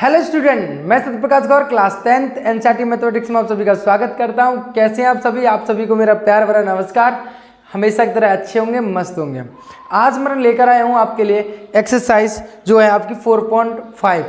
Hello student, मैं सत्यप्रकाश गौर class 10th NCERT mathematics में आप सभी का स्वागत करता हूं। कैसे हैं आप सभी को मेरा प्यार भरा नमस्कार। हमेशा की तरह अच्छे होंगे, मस्त होंगे। आज मैं लेकर आया हूं आपके लिए एक्सरसाइज जो है आपकी 4.5।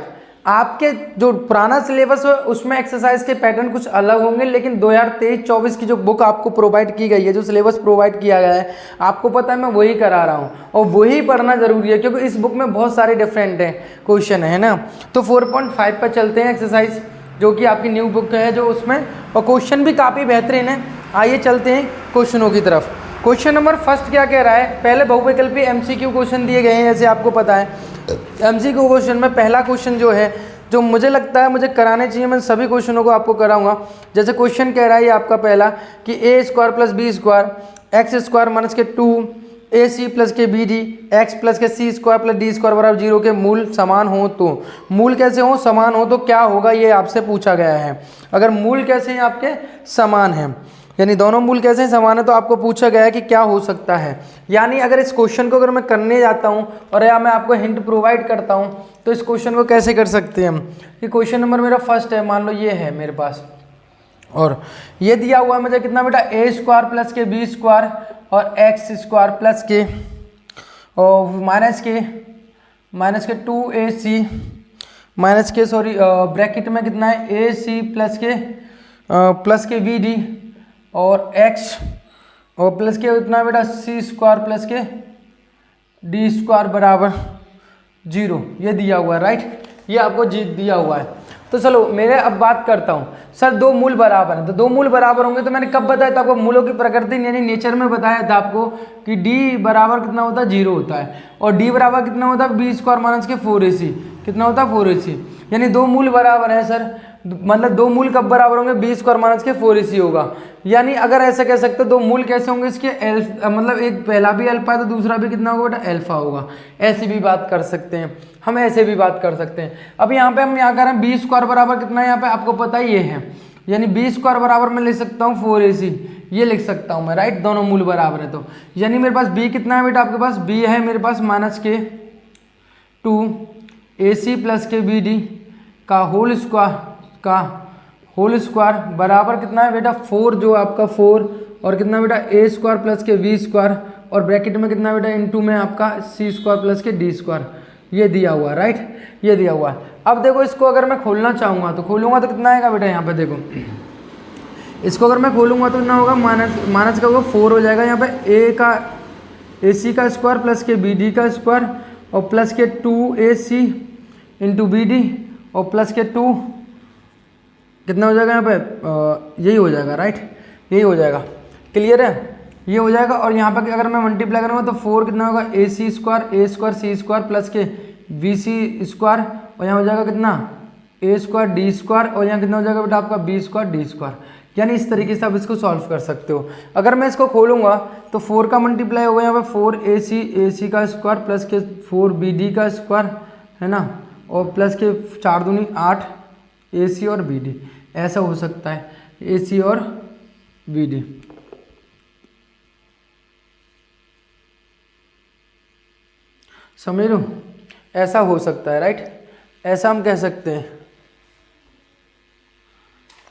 आपके जो पुराना सिलेबस है उसमें एक्सरसाइज के पैटर्न कुछ अलग होंगे, लेकिन 2023-24 की जो बुक आपको प्रोवाइड की गई है, जो सिलेबस प्रोवाइड किया गया है, आपको पता है मैं वही करा रहा हूँ और वही पढ़ना जरूरी है क्योंकि इस बुक में बहुत सारे डिफरेंट हैं क्वेश्चन है ना। तो 4.5 पर चलते हैं एक्सरसाइज, जो कि आपकी न्यू बुक है जो उसमें, और क्वेश्चन भी काफ़ी बेहतरीन है। आइए चलते हैं क्वेश्चनों की तरफ। क्वेश्चन नंबर फर्स्ट क्या कह रहा है? पहले बहुविकल्पी एमसीक्यू क्वेश्चन दिए गए हैं, जैसे आपको पता है। एमसीक्यू क्वेश्चन में पहला क्वेश्चन जो है, जो मुझे लगता है मुझे कराने चाहिए, मैं सभी क्वेश्चनों को आपको कराऊंगा। जैसे क्वेश्चन कह रहा है ये आपका पहला कि A square plus B square X square minus के 2ac प्लस के बी डी एक्स प्लस के C square plus D square बराबर 0 के मूल समान हो तो, मूल कैसे हो? समान हो तो क्या होगा, ये आपसे पूछा गया है। अगर मूल कैसे हैं आपके? समान हैं, यानी दोनों मूल कैसे हैं? समान है, तो आपको पूछा गया है कि क्या हो सकता है। यानी अगर इस क्वेश्चन को अगर मैं करने जाता हूं और या मैं आपको हिंट प्रोवाइड करता हूं तो इस क्वेश्चन को कैसे कर सकते हैं हम? कि क्वेश्चन नंबर मेरा फर्स्ट है, मान लो ये है मेरे पास, और ये दिया हुआ है मुझे कितना बेटा? ए स्क्वायर प्लस के बी स्क्वायर और एक्स स्क्वायर प्लस के और माइनस के 2ac माइनस के ब्रैकेट में कितना है? ac प्लस के बी डी और x और प्लस के उतना बेटा सी स्क्वायर प्लस के डी स्क्वायर बराबर 0, ये दिया हुआ है, राइट। ये आपको दिया हुआ है। तो चलो मेरे अब बात करता हूँ। सर दो मूल बराबर हैं, तो दो मूल बराबर होंगे तो मैंने कब बताया था आपको? मूलों की प्रकृति यानी नेचर में बताया था आपको कि d बराबर कितना होता है? 0 होता है, और d बराबर कितना होता है? बी स्क्वायर माइनस के 4ac, कितना होता है? 4ac। यानी दो मूल बराबर है सर, मतलब दो मूल कब बराबर होंगे? बी स्क्वायर माइनस के 4ac होगा। यानी अगर ऐसा कह सकते हो दो मूल कैसे होंगे इसके? मतलब एक पहला भी अल्फा है तो दूसरा भी कितना होगा बेटा? अल्फा होगा। ऐसी भी बात कर सकते हैं हम, ऐसे भी बात कर सकते हैं। अब यहाँ पे हम यहाँ कर रहे हैं बी स्क्वायर बराबर कितना है? यहाँ पे आपको पता ही ये है, यानी बी स्क्वायर बराबर मैं लिख सकता हूँ 4ac, ये लिख सकता हूँ मैं, राइट। दोनों मूल बराबर है तो यानी मेरे पास बी कितना है बेटा? आपके पास बी है मेरे पास माइनस के 2ac प्लस के बी डी का होल स्क्वायर बराबर कितना है बेटा? 4, जो आपका 4 और कितना बेटा? ए स्क्वायर प्लस के बी स्क्वायर और ब्रैकेट में कितना बेटा? इनटू में आपका सी स्क्वायर प्लस के डी स्क्वायर, ये दिया हुआ है, राइट। ये दिया हुआ है। अब देखो इसको अगर मैं खोलना चाहूँगा तो खोलूँगा तो कितना आएगा बेटा? यहाँ पे देखो, इसको अगर मैं खोलूँगा तो कितना होगा? माइनस का होगा 4 हो जाएगा। यहाँ पे AC का स्क्वायर प्लस के BD का स्क्वायर और प्लस के 2AC इंटू BD और प्लस के 2 कितना हो जाएगा यहाँ पे? यही हो जाएगा, राइट। यही हो जाएगा, क्लियर है? ये हो जाएगा। और यहाँ पे अगर मैं मल्टीप्लाई करूँगा तो 4 कितना होगा? AC square A square C square plus के BC स्क्वायर और यहाँ हो जाएगा कितना? A स्क्वायर D स्क्वायर और यहाँ कितना हो जाएगा बेटा? आपका B स्क्वायर D स्क्वायर। यानी इस तरीके से आप इसको सॉल्व कर सकते हो। अगर मैं इसको खोलूँगा तो 4 का मल्टीप्लाई होगा यहाँ पे 4AC का स्क्वायर प्लस के 4BD का स्क्वायर, है ना, और प्लस के 4 दूनी 8 AC और BD, ऐसा हो सकता है AC और BD। समझ लो, ऐसा हो सकता है, राइट। ऐसा हम कह सकते हैं।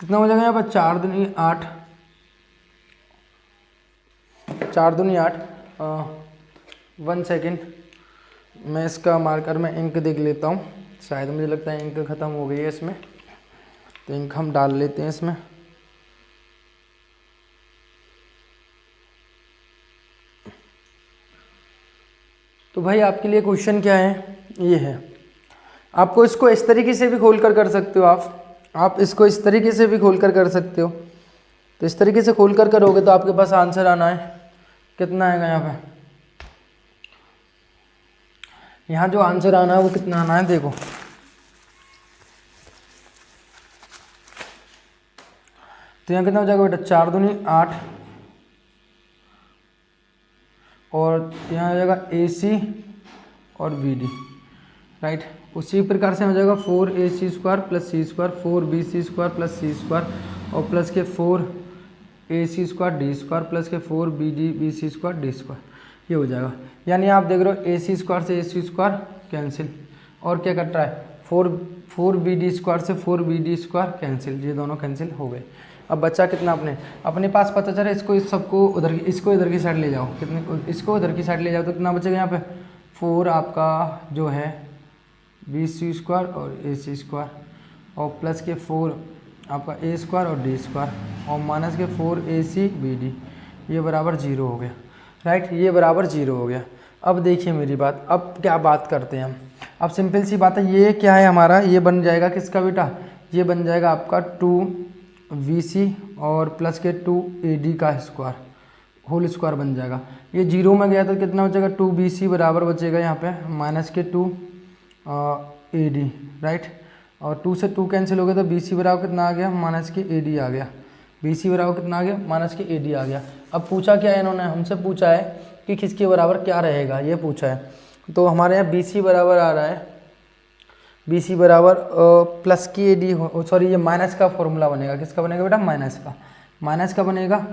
कितना हो जाएगा यहाँ पर? 4 दूनी 8, 4 दूनी 8। 1 सेकेंड, मैं इसका मार्कर में इंक देख लेता हूँ। शायद मुझे लगता है इंक ख़त्म हो गई है इसमें, तो इंक हम डाल लेते हैं इसमें। तो भाई आपके लिए क्वेश्चन क्या है? ये है। आपको इसको इस तरीके से भी खोल कर सकते हो आप इसको इस तरीके से भी खोल कर सकते हो। तो इस तरीके से खोल कर करोगे तो आपके पास आंसर आना है, कितना आएगा यहाँ पे? यहाँ जो आंसर आना है वो कितना आना है देखो। तो यहाँ कितना हो जाएगा बेटा? 4 दूनी 8 और यहाँ हो जाएगा AC और BD, राइट। उसी प्रकार से हो जाएगा 4AC square plus C square 4BC square plus C square और प्लस के 4AC square D square plus के 4BC स्क्वायर D स्क्वायर, ये हो जाएगा। यानी आप देख रहे हो AC स्क्वायर से AC स्क्वायर कैंसिल, और क्या कट रहा है? फोर बी डी स्क्वायर से 4BD² कैंसिल, ये दोनों कैंसिल हो गए। अब बच्चा कितना अपने पास पता चला, इसको इस सबको इसको इधर की साइड ले जाओ, इसको इधर की साइड ले जाओ तो कितना बचेगा यहाँ पे 4 आपका जो है BC² और AC² और प्लस के 4 आपका A² और D² और माइनस के 4AC/BD, ये बराबर 0 हो गया, राइट, ये बराबर 0 हो गया। अब देखिए मेरी बात, अब क्या बात करते हैं हम। अब सिंपल सी बात है, ये क्या है हमारा, ये बन जाएगा किसका बेटा, ये बन जाएगा आपका 2VC और प्लस के 2AD का स्क्वायर होल स्क्वायर बन जाएगा। ये 0 में गया तो कितना बचेगा 2BC बराबर बचेगा यहाँ पे माइनस के 2AD, राइट, और 2 से 2 कैंसिल हो गया तो BC बराबर कितना आ गया माइनस के AD आ गया, BC बराबर कितना आ गया माइनस के AD आ गया। अब पूछा क्या है इन्होंने, हमसे पूछा है कि किसके बराबर क्या रहेगा, ये पूछा है। तो हमारे यहाँ BC बराबर आ रहा है, BC बराबर प्लस की AD, सॉरी ये माइनस का फॉर्मूला बनेगा, किसका बनेगा बेटा माइनस का बनेगा,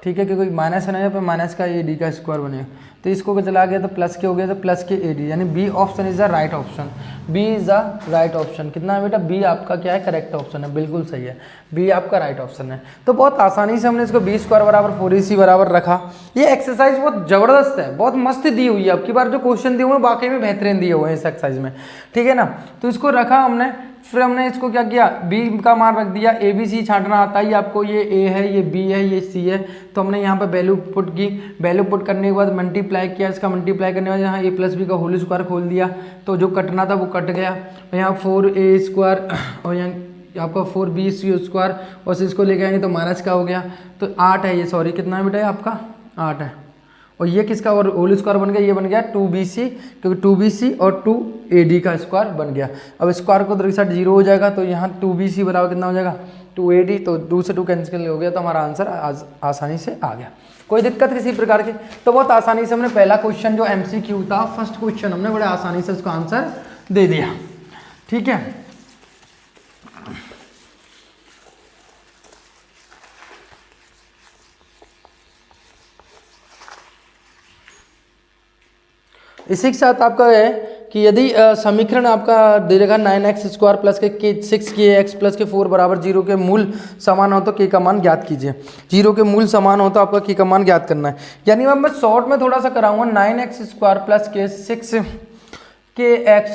ठीक है, क्योंकि माइनस है ना यहाँ पे, माइनस का AD का स्क्वायर बनेगा। तो इसको चला गया तो प्लस के हो गया तो प्लस के AD, यानी B option is the right option, B is the right option. कितना है बेटा, बी आपका क्या है करेक्ट ऑप्शन है, बिल्कुल सही है, बी आपका राइट ऑप्शन है। तो बहुत आसानी से हमने इसको B² बराबर 4AC बराबर रखा। ये एक्सरसाइज बहुत ज़बरदस्त है, बहुत मस्त दी हुई है, अब की बार जो क्वेश्चन दिए हुए हैं वाकई में बेहतरीन दिए हुए हैं इस एक्सरसाइज में, ठीक है ना। तो इसको रखा हमने, फिर हमने इसको क्या किया, B का मान रख दिया, ABC छांटना आता ही आपको, ये A है, ये B है, ये C है, तो हमने यहाँ पे वैल्यू पुट की, वैल्यू पुट करने के बाद मल्टीप्लाई किया, इसका मल्टीप्लाई करने के बाद यहाँ A+B का होल स्क्वायर खोल दिया, तो जो कटना था वो कट गया, और यहाँ 4A² और यहाँ आपका 4BC² और से इसको लेके आएंगे तो माइनस का हो गया, तो 8 है ये, सॉरी कितना है बेटा ये आपका 8 है, और ये किसका और होल स्क्वायर बन गया, ये बन गया 2BC, क्योंकि 2BC और 2AD का स्क्वायर बन गया। अब स्क्वायर को दूसरी साइड 0 हो जाएगा, तो यहाँ 2BC बराबर कितना हो जाएगा 2AD, तो 2 से 2 कैंसिल हो गया, तो हमारा आंसर आसानी से आ गया, कोई दिक्कत किसी प्रकार की। तो बहुत आसानी से हमने पहला क्वेश्चन जो MCQ था, फर्स्ट क्वेश्चन, हमने बड़े आसानी से उसका आंसर दे दिया, ठीक है। इसी के साथ आपका है कि यदि समीकरण आपका दे रखा 9x² प्लस के 6kx प्लस के 4 बराबर 0 के मूल समान हो तो k का मान ज्ञात कीजिए। 0 के मूल समान हो तो आपका k का मान ज्ञात करना है। यानी मैं शॉर्ट में थोड़ा सा कराऊंगा, 9x² प्लस के 6kx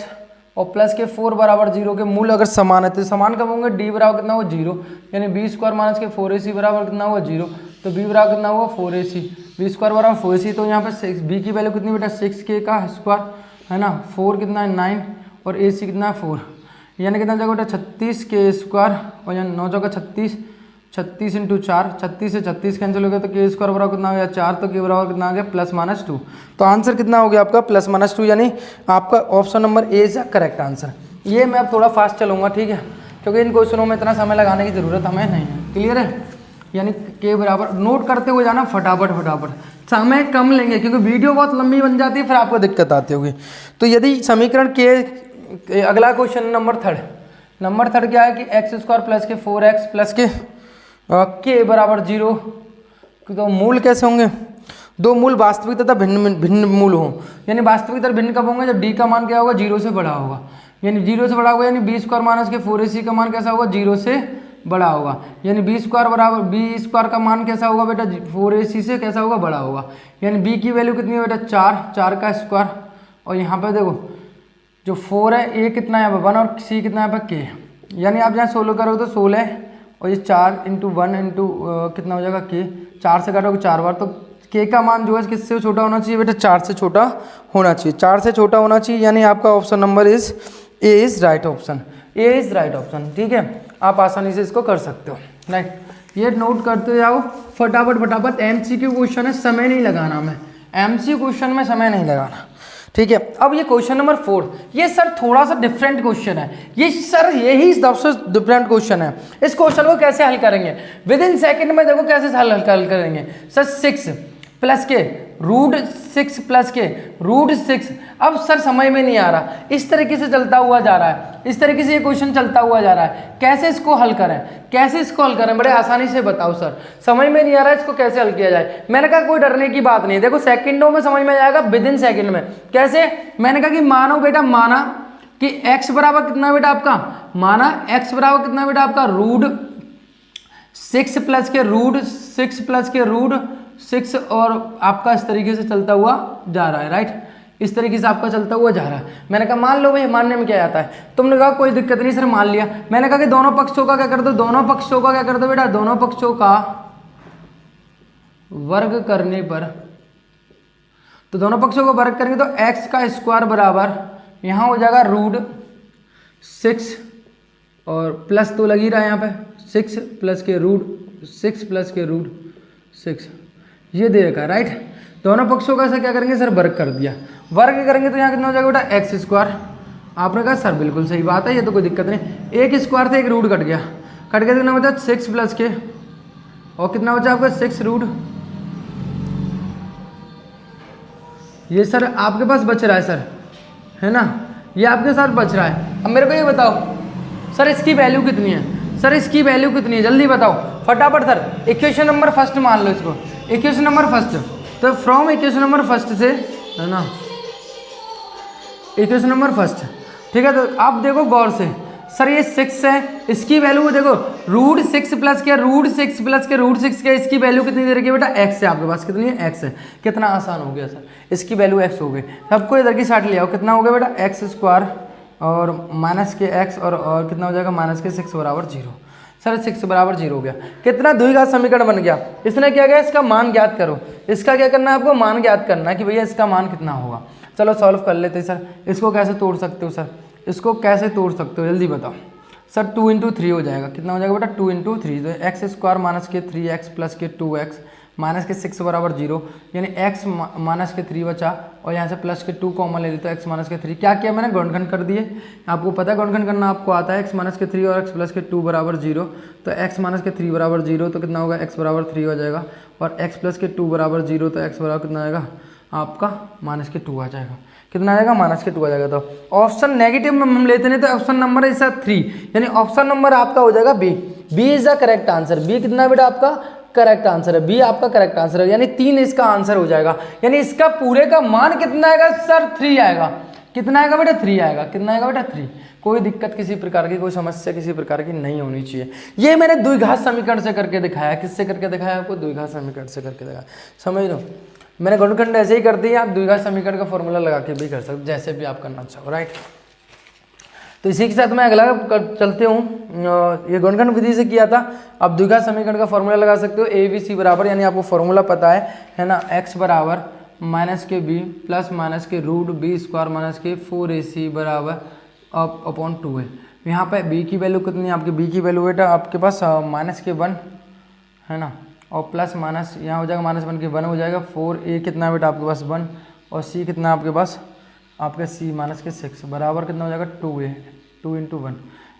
और प्लस के 4 बराबर 0 के मूल अगर समान है तो समान कब होंगे, d बराबर कितना हुआ 0, यानी B² माइनस के 4AC बराबर कितना हुआ 0, तो b बराबर कितना हुआ 4AC, B² बराबर 4AC, तो यहाँ पे b की वैल्यू कितनी बेटा 6k का स्क्वायर है ना, 4 कितना है 9 और AC कितना है 4, यानी कितना जाएगा बेटा 36k² और यहाँ 9 चौका 36, 36 × 4, 36 से 36 कैंसिल हो गया तो k² बराबर कितना हो गया 4, तो k बराबर कितना आ गया +-2, तो आंसर कितना हो गया आपका +-2, यानी आपका option number A is correct answer. ये मैं अब थोड़ा फास्ट चलूँगा, ठीक है, क्योंकि इन क्वेश्चनों में इतना समय लगाने की ज़रूरत हमें नहीं है, क्लियर है। यानी k बराबर नोट करते हुए जाना फटाफट, समय कम लेंगे क्योंकि वीडियो बहुत लंबी बन जाती है, फिर आपको दिक्कत आती होगी। तो यदि समीकरण के अगला क्वेश्चन नंबर थर्ड क्या है कि x² प्लस के 4x प्लस के k बराबर 0, तो मूल कैसे होंगे, दो मूल वास्तविक तथा भिन्न मूल हों, यानी वास्तविक तथा भिन्न कब होंगे जब d का मान क्या होगा 0 से बड़ा होगा, यानी 0 से बड़ा होगा, यानी B² माइनस के 4AC का मान कैसा होगा 0 से बड़ा होगा, यानी B² बराबर B² का मान कैसा होगा बेटा 4AC से कैसा होगा बड़ा होगा, यानी b की वैल्यू कितनी है बेटा 4 का स्क्वायर, और यहाँ पर देखो जो 4 है a कितना है 1 और c कितना है k, यानी आप जहाँ 16 करोगे तो 16 और ये 4 × 1 × कितना हो जाएगा k, 4 से काटोगे 4 बार, तो k का मान जो है किससे छोटा होना चाहिए बेटा 4 से छोटा होना चाहिए, 4 से छोटा होना चाहिए, यानी आपका option number is a is right option, A is right option, ठीक है। आप आसानी से इसको कर सकते हो, राइट, ये नोट करते जाओ फटाफट। MCQ क्वेश्चन है, समय नहीं लगाना, मैं MCQ क्वेश्चन में समय नहीं लगाना, ठीक है। अब ये क्वेश्चन नंबर 4, ये सर थोड़ा सा डिफरेंट क्वेश्चन है, ये सर यही सबसे डिफरेंट क्वेश्चन है। इस क्वेश्चन को कैसे हल करेंगे, विद इन सेकेंड में देखो कैसे हल करेंगे। सर 6 प्लस के √6 प्लस के √6, अब सर समझ में नहीं आ रहा, इस तरीके से चलता हुआ जा रहा है, इस तरीके से ये क्वेश्चन चलता हुआ जा रहा है, कैसे इसको हल करें, बड़े आसानी से बताओ सर, समझ में नहीं आ रहा है इसको कैसे हल किया जाए। मैंने कहा कोई डरने की बात नहीं, देखो सेकंडों में समझ में आ जाएगा, विद इन सेकंड में। कैसे, मैंने कहा कि मानो बेटा कि x बराबर कितना बेटा आपका, माना x बराबर कितना बेटा आपका रूट 6 प्लस के रूट 6 प्लस के रूट 6 और आपका इस तरीके से चलता हुआ जा रहा है, राइट, इस तरीके से आपका चलता हुआ जा रहा है। मैंने कहा मान लो भाई, मानने में क्या आता है, तुमने कहा कोई दिक्कत नहीं सर, मान लिया। मैंने कहा कि दोनों पक्षों का क्या कर दो, दोनों पक्षों का क्या कर दो बेटा, दोनों पक्षों का वर्ग करने पर, तो दोनों पक्षों को वर्ग करेंगे तो x का स्क्वायर बराबर यहाँ हो जाएगा रूट 6 और प्लस तो लग ही रहा है यहाँ पे 6 प्लस के रूट 6 ये दे रखा है, राइट। दोनों पक्षों का सर क्या करेंगे सर, वर्ग कर दिया। वर्ग करेंगे तो यहाँ कितना हो जाएगा बेटा, एक्स स्क्वायर। आपने कहा सर बिल्कुल सही बात है, ये तो कोई दिक्कत नहीं। एक स्क्वायर से एक रूट कट गया, कट गया कितना बचा 6 प्लस के, और कितना बचा आपका 6 रूट, ये सर आपके पास बच रहा है सर, है ना, ये आपके साथ बच रहा है। अब मेरे को ये बताओ सर इसकी वैल्यू कितनी है, सर इसकी वैल्यू कितनी है, जल्दी बताओ फटाफट सर। इक्वेशन नंबर फर्स्ट मान लो इसको, इक्वेशन नंबर फर्स्ट, तो फ्रॉम इक्वेशन नंबर फर्स्ट से, है ना, इक्वेशन नंबर फर्स्ट, ठीक है। तो आप देखो गौर से सर, ये 6 है, इसकी वैल्यू देखो रूट 6 प्लस के रूट 6 प्लस के रूट 6 के, इसकी वैल्यू कितनी दे रखी है बेटा, x है आपके पास, कितनी है x है। कितना आसान हो गया सर, इसकी वैल्यू x हो गई। सबको इधर की साइड ले आओ, कितना हो गया बेटा एक्स स्क्वायर और माइनस के x और कितना हो जाएगा माइनस के 6 बराबर 0। सर 6 बराबर 0 हो गया, कितना द्विघात समीकरण बन गया। इसने क्या किया, इसका मान ज्ञात करो। इसका क्या करना है आपको, मान ज्ञात करना है कि भैया इसका मान कितना होगा। चलो सॉल्व कर लेते हैं सर। इसको कैसे तोड़ सकते हो सर, इसको कैसे तोड़ सकते हो जल्दी बताओ सर। 2 × 3 हो जाएगा, कितना हो जाएगा बेटा 2 × 3, तो एक्स स्क्वायर माइनस के 3x प्लस के 2x माइनस के 6 बराबर 0, यानी x माइनस के 3 बचा और यहाँ से प्लस के 2 कॉमन ले ली तो x माइनस के 3। क्या किया मैंने, गुणनखंड कर दिए। आपको पता है गुणनखंड करना आपको आता है। x माइनस के 3 और x प्लस के 2 बराबर 0, तो x माइनस के 3 बराबर 0, तो कितना होगा x बराबर 3 हो जाएगा, और x प्लस के 2 बराबर 0, तो x बराबर कितना आएगा आपका माइनस के 2 आ जाएगा। कितना आएगा माइनस के 2 आ जाएगा। तो ऑप्शन नेगेटिव में हम लेते नहीं, तो ऑप्शन नंबर इज 3, यानी ऑप्शन नंबर आपका हो जाएगा B. B is the correct answer. B कितना बेटा आपका करेक्ट आंसर है, बी आपका करेक्ट आंसर है, यानी 3 इसका आंसर हो जाएगा। यानी इसका पूरे का मान कितना आएगा सर, 3 आएगा। कितना आएगा बेटा 3 आएगा, कितना आएगा बेटा 3। कोई दिक्कत किसी प्रकार की, कोई समस्या किसी प्रकार की नहीं होनी चाहिए। ये मैंने द्विघात समीकरण से करके दिखाया। किससे करके दिखाया आपको, द्विघात समीकरण से करके दिखाया, समझ लो। मैंने गुणनखंड ऐसे ही कर दिया, आप द्विघात समीकरण का फॉर्मूला लगा के भी कर सकते, जैसे भी आप करना चाहो, राइट। तो इसी के साथ मैं अगला चलते हूँ। ये गुणनखंड विधि से किया था, आप द्विघात समीकरण का फॉर्मूला लगा सकते हो। ए बी सी बराबर, यानी आपको फॉर्मूला पता है ना, x बराबर माइनस के बी प्लस माइनस के रूट बी स्क्वायर माइनस के 4ac बराबर अपॉन 2 है। यहाँ पे b की वैल्यू कितनी है आपकी, b की वैल्यू बेटा आपके पास माइनस के 1 है ना, और प्लस माइनस यहाँ हो जाएगा माइनस 1 के 1 हो जाएगा। 4a कितना बेटा आपके पास 1, और c कितना आपके पास, आपका c माइनस के 6 बराबर कितना हो जाएगा 2a, 2 × 1,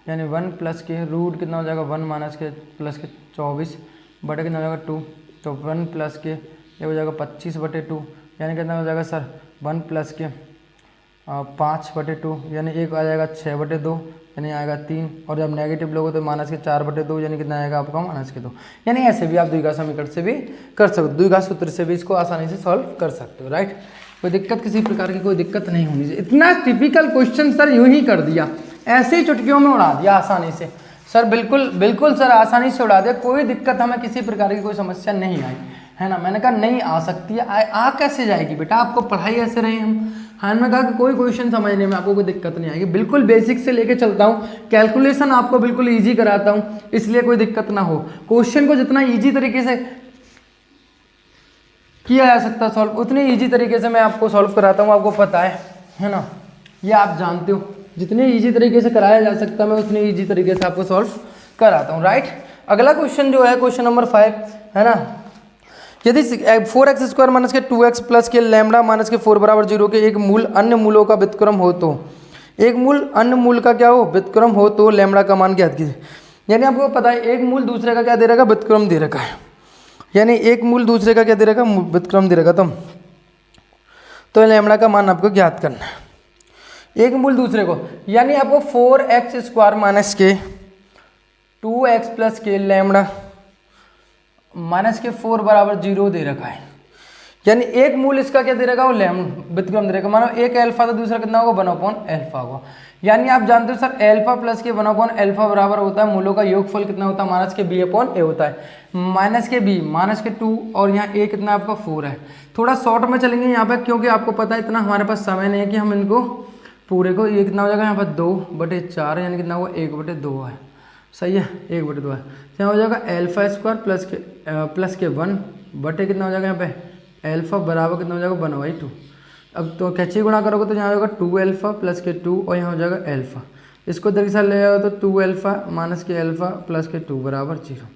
यानी 1 प्लस के रूट कितना हो जाएगा 1 माइनस के प्लस के 24 बटे कितना हो जाएगा 2, तो 1 प्लस के ये हो जाएगा 25/2, यानी कितना हो जाएगा सर 1 प्लस के 5/2, यानी एक आ जाएगा 6/2, यानी आएगा 3, और जब नेगेटिव लोगे तो माइनस के 4/2, यानी कितना आएगा आपका माइनस के 2। यानी ऐसे भी आप द्विघात समीकरण से भी कर सकते हो, द्विघात सूत्र से भी इसको आसानी से सॉल्व कर सकते हो, राइट। कोई दिक्कत किसी प्रकार की कोई दिक्कत नहीं होनी चाहिए। इतना टिपिकल क्वेश्चन सर यूं ही कर दिया, ऐसे ही चुटकियों में उड़ा दिया आसानी से सर, बिल्कुल बिल्कुल सर आसानी से उड़ा दिया। कोई दिक्कत हमें किसी प्रकार की कोई समस्या नहीं आई, है ना। मैंने कहा नहीं आ सकती है, आ कैसे जाएगी बेटा, आपको पढ़ाई ऐसे रहे हम। हाँ, मैंने कहा कि कोई क्वेश्चन समझने में आपको कोई दिक्कत नहीं आएगी, बिल्कुल बेसिक से लेके चलता हूँ, कैलकुलेशन आपको बिल्कुल इजी कराता हूँ, इसलिए कोई दिक्कत ना हो। क्वेश्चन को जितना इजी तरीके से किया जा सकता सॉल्व, उतनी इजी तरीके से मैं आपको सॉल्व कराता हूँ, आपको पता है ना, ये आप जानते हो। जितनी इजी तरीके से कराया जा सकता है मैं उतनी इजी तरीके से आपको सॉल्व कराता हूँ, राइट। अगला क्वेश्चन जो है क्वेश्चन नंबर 5 है ना, यदि 4x² माइनस के 2x प्लस के लैम्डा माइनस के 4 बराबर 0 के एक मूल अन्य मूलों का व्युत्क्रम हो, तो एक मूल अन्य मूल का क्या हो व्युत्क्रम हो, तो लैम्डा का मान ज्ञात कीजिए। यानी आपको पता है एक मूल दूसरे का क्या दे रखा, व्युत्क्रम दे रखा है, यानी एक मूल दूसरे का क्या दे रखा, व्युत्क्रम दे रखा। तो लैम्डा का मान आपको ज्ञात करना है, एक मूल दूसरे को, यानी आपको 4x² माइनस के 2x प्लस के लैम्डा माइनस के 4 बराबर 0 दे रखा है। यानी एक मूल इसका क्या दे रहेगा, वो व्युत्क्रम दे रहेगा। मानो एक अल्फा तो दूसरा कितना होगा, 1/अल्फा होगा। यानी आप जानते हो सर अल्फा प्लस के 1/अल्फा बराबर होता है मूलों का योगफल कितना होता है, माइनस के b/a होता है। माइनस के b माइनस के 2 और यहाँ a कितना आपका 4 है। थोड़ा शॉर्ट में चलेंगे यहाँ पे, क्योंकि आपको पता है इतना हमारे पास समय नहीं है कि हम इनको पूरे को, ये कितना हो जाएगा यहाँ पर 2/4 यानी कितना होगा 1/2 है, सही है 1/2 है। यहाँ हो जाएगा अल्फा स्क्वायर प्लस के 1 बटे कितना हो जाएगा यहाँ पे अल्फा बराबर कितना हो जाएगा 1/2। अब तो कैसे गुणा करोगे तो यहाँ होगा 2 अल्फा प्लस के 2 और यहाँ हो जाएगा अल्फा। इसको इधर के साथ ले जाओ तो 2 अल्फा माइनस के अल्फा प्लस के 2 बराबर 0।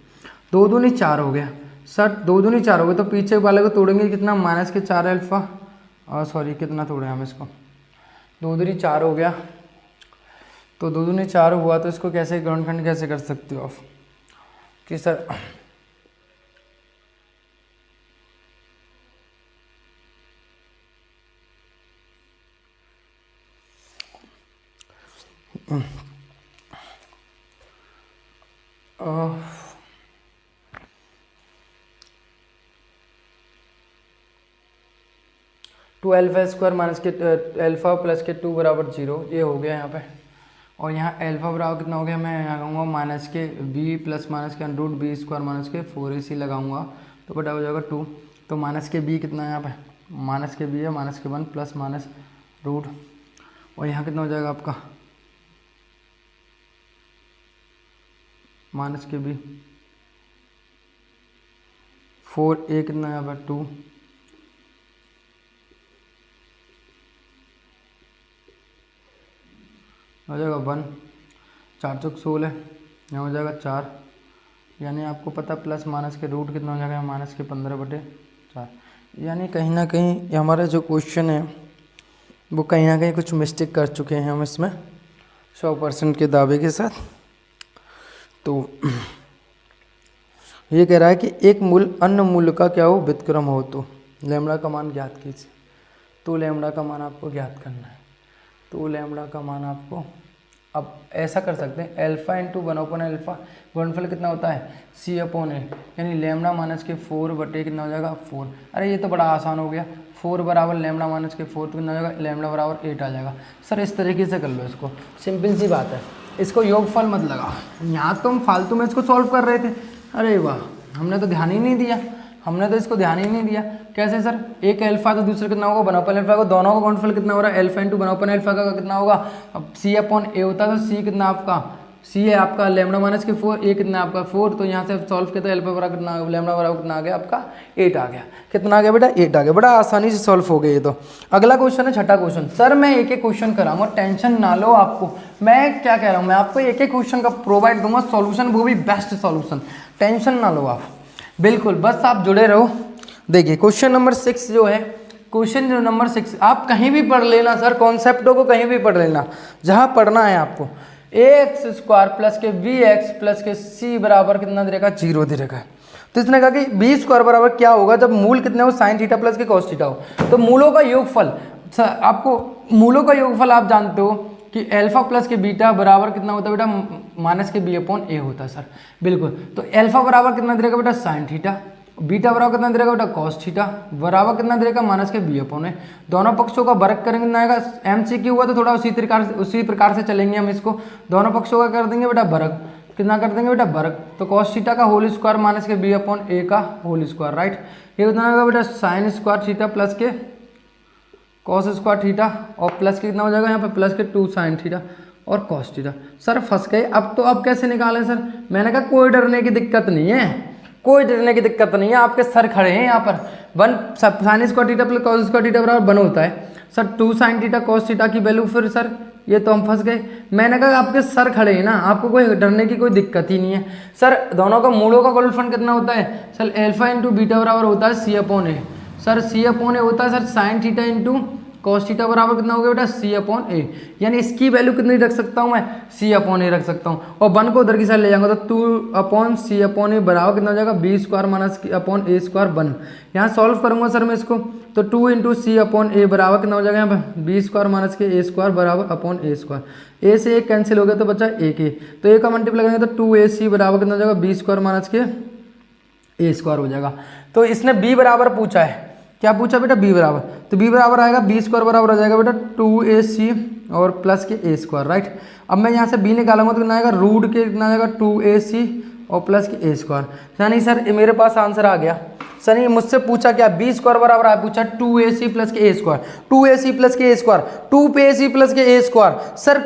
2 दूनी 4 हो गया सर, 2 दूनी 4 हो गया तो पीछे वाले को तोड़ेंगे कितना, माइनस के 4 अल्फा और सॉरी कितना तोड़े हम इसको, 2 दूनी 4 हो गया। तो 2 दूनी 4 हुआ तो इसको कैसे गुणनखंड कैसे कर सकते हो आप कि सर 2 अल्फा स्क्वायर माइनस के अल्फा प्लस के 2 बराबर 0, ये हो गया यहाँ पे। और यहाँ अल्फा बराबर कितना हो गया, मैं यहाँ लगाऊंगा माइनस के b प्लस माइनस के under root b square minus के 4ac लगाऊंगा तो बटा हो जाएगा 2। तो माइनस के b कितना है यहाँ पे, माइनस के b है माइनस के 1 प्लस माइनस रूट, और यहाँ कितना हो जाएगा आपका माइनस के b 4a कितना है यहाँ पर 2 हो जाएगा 1, 4 चौक 16, यहाँ हो जाएगा 4, यानी आपको पता प्लस माइनस के रूट कितना हो जाएगा माइनस के 15/4। यानी कहीं ना कहीं हमारा जो क्वेश्चन है वो कहीं ना कहीं कुछ मिस्टेक कर चुके हैं हम इसमें 100% के दावे के साथ। तो ये कह रहा है कि एक मूल अन्य मूल का क्या हो व्युत्क्रम हो तो लैम्बडा का मान ज्ञात कीजिए। तो लैम्बडा का मान आपको ज्ञात करना है। तो लैम्बडा का मान आपको अब ऐसा कर सकते हैं अल्फा इंटू 1/अल्फा गुणनफल कितना होता है c/a, यानी लैम्बडा माइनस के 4 बटे कितना हो जाएगा 4। अरे ये तो बड़ा आसान हो गया, 4 बराबर लैम्बडा माइनस के 4 तो कितना हो जाएगा लैम्बडा बराबर 8 आ जाएगा। सर इस तरीके से कर लो इसको, सिंपल सी बात है, इसको योगफल मत लगा। यहाँ तो हम फालतू में इसको सॉल्व कर रहे थे, अरे वाह हमने तो ध्यान ही नहीं दिया, हमने तो इसको ध्यान ही नहीं दिया। कैसे सर, एक अल्फा तो दूसरा कितना होगा 1/अल्फा को, दोनों का गुणनफल कितना हो रहा है अल्फा इंटू 1/अल्फा का कितना होगा, अब c/a होता है तो c कितना आपका c है आपका लैम्बडा माइनस के 4, a कितना आपका 4, तो यहाँ से सॉल्व किया तो अल्फा बराबर कितना लैम्बडा बराबर कितना आ गया आपका 8 आ गया। कितना आ गया बेटा 8 आ गया, बड़ा आसानी से सॉल्व हो गया ये तो। अगला क्वेश्चन है छठा क्वेश्चन। सर मैं एक एक क्वेश्चन कराऊंगा, टेंशन ना लो आपको, मैं क्या कह रहा हूँ मैं आपको एक एक क्वेश्चन का प्रोवाइड दूंगा सॉल्यूशन, वो भी बेस्ट सॉल्यूशन, टेंशन ना लो आप बिल्कुल, बस आप जुड़े रहो। देखिए क्वेश्चन नंबर 6 जो है, क्वेश्चन नंबर 6 आप कहीं भी पढ़ लेना सर, कॉन्सेप्टों को कहीं भी पढ़ लेना, जहाँ पढ़ना है आपको। ax स्क्वायर प्लस के bx प्लस के c बराबर कितना दे रहेगा 0 दे रहेगा। तो इसने कहा कि b स्क्वायर बराबर क्या होगा जब मूल कितने हो साइन थीटा प्लस के कॉस थीटा हो। तो मूलों का योगफल, आपको मूलों का योगफल आप जानते हो कि अल्फा प्लस के बीटा बराबर कितना होता है बेटा माइनस के b/a होता है सर, बिल्कुल। तो अल्फा बराबर कितना दे रहेगा बेटा साइन थीटा, बीटा बराबर कितना दे रहेगा बेटा कॉस थीटा, बराबर कितना दे रहेगा माइनस के b/a। दोनों पक्षों का वर्ग करेंगे कितना आएगा, MCQ हुआ तो थोड़ा उसी प्रकार से चलेंगे हम इसको, दोनों पक्षों का कर देंगे बेटा वर्ग, कितना कर देंगे बेटा वर्ग, तो कॉस थीटा का होल स्क्वायर माइनस के b/a का होल स्क्वायर, राइट। ये कितना होगा बेटा साइन स्क्वायर थीटा प्लस के कॉस स्क्वायर थीटा, और प्लस के कितना हो जाएगा यहाँ पे प्लस के 2 साइन थीटा और कॉस थीटा। सर फंस गए, अब तो अब कैसे निकालें सर, मैंने कहा कोई डरने की दिक्कत नहीं है, कोई डरने की दिक्कत नहीं है, आपके सर खड़े हैं यहाँ पर। 1 sign square theta plus cos square theta बराबर 1 होता है sir, 2 sine theta cos theta की वैल्यू, फिर सर ये तो हम फंस गए। मैंने कहा आपके सर खड़े हैं ना, आपको कोई डरने की कोई दिक्कत ही नहीं है। सर दोनों का मूलों का गुणनफल कितना होता है सर, अल्फा इंटू बीटा बराबर होता है c/a, सर c/a होता है sir sine theta into cos theta बराबर कितना हो गया बेटा c/a, यानी इसकी वैल्यू कितनी रख सकता हूँ मैं c/a रख सकता हूँ, और 1 को उधर की साइड ले जाऊंगा तो 2/c/a बराबर कितना हो जाएगा b square minus a square 1। यहाँ सॉल्व करूंगा सर मैं इसको, तो 2 इंटू c/a बराबर कितना हो जाएगा यहाँ पे b स्क्वायर माइनस के a स्क्वायर बराबर a स्क्वायर, a से एक कैंसिल हो गया तो बचा एक a, तो a का मल्टीप्लाई करेंगे तो 2ac बराबर कितना हो जाएगा b स्क्वायर माइनस के a स्क्वायर हो जाएगा। तो इसने b बराबर पूछा है, क्या पूछा बेटा, बी बराबर, तो बी बराबर आएगा बी स्क्वायर बराबर आ जाएगा बेटा 2ac और प्लस के ए स्क्वायर, राइट। अब मैं यहाँ से बी निकालूंगा तो कितना आएगा, रूट के कितना आएगा 2ac और प्लस के ए स्क्वायर। यानी सर ये मेरे पास आंसर आ गया। सर ये मुझसे पूछा क्या, बी स्क्वायर बराबर है, पूछा 2ac प्लस के ए स्क्वायर, 2ac प्लस के ए स्क्वायर, 2ac प्लस के A square. Sir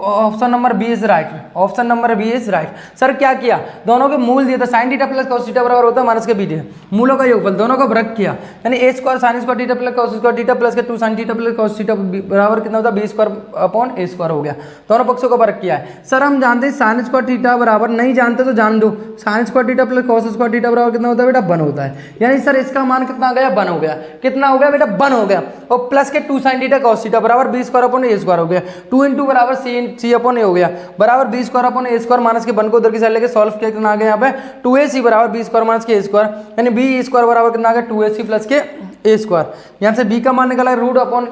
option number B is right, option number B is right. Sir क्या किया, दोनों के मूल दिए थे, sine theta plus cos theta बराबर होता है माइनस के बी थीटा, मूलों का योगफल, दोनों का वर्ग किया, यानी A square sine square theta plus cos square theta plus के 2 sine theta plus cos theta बराबर कितना होता है, B square upon A square हो गया। दोनों पक्षों का वर्ग किया है। सर हम जानते हैं साइन स्क्वायर थीटा बराबर, नहीं जानते तो जान दो, sign square theta plus cos square theta बराबर कितना होता है बेटा, 1 होता है। यानी सर इसका मान कितना आ गया, 1 हो गया। कितना हो गया बेटा, 1 हो गया। और प्लस के 2 साइन थीटा कॉस थीटा बराबर B square upon A square हो गया, 2 इंटू बराबर सी अपॉन ए हो गया, बराबर B square upon A square minus के 1 को उधर की साइड लेके सॉल्व किया, कितना आ गया यहाँ पे 2ac बराबर बी स्क्वायर माइनस के ए स्क्वायर, यानी बी स्क्वायर बराबर कितना आ गया 2ac प्लस के ए स्क्वायर। यहाँ से बी का मान निकाला रूट अपॉन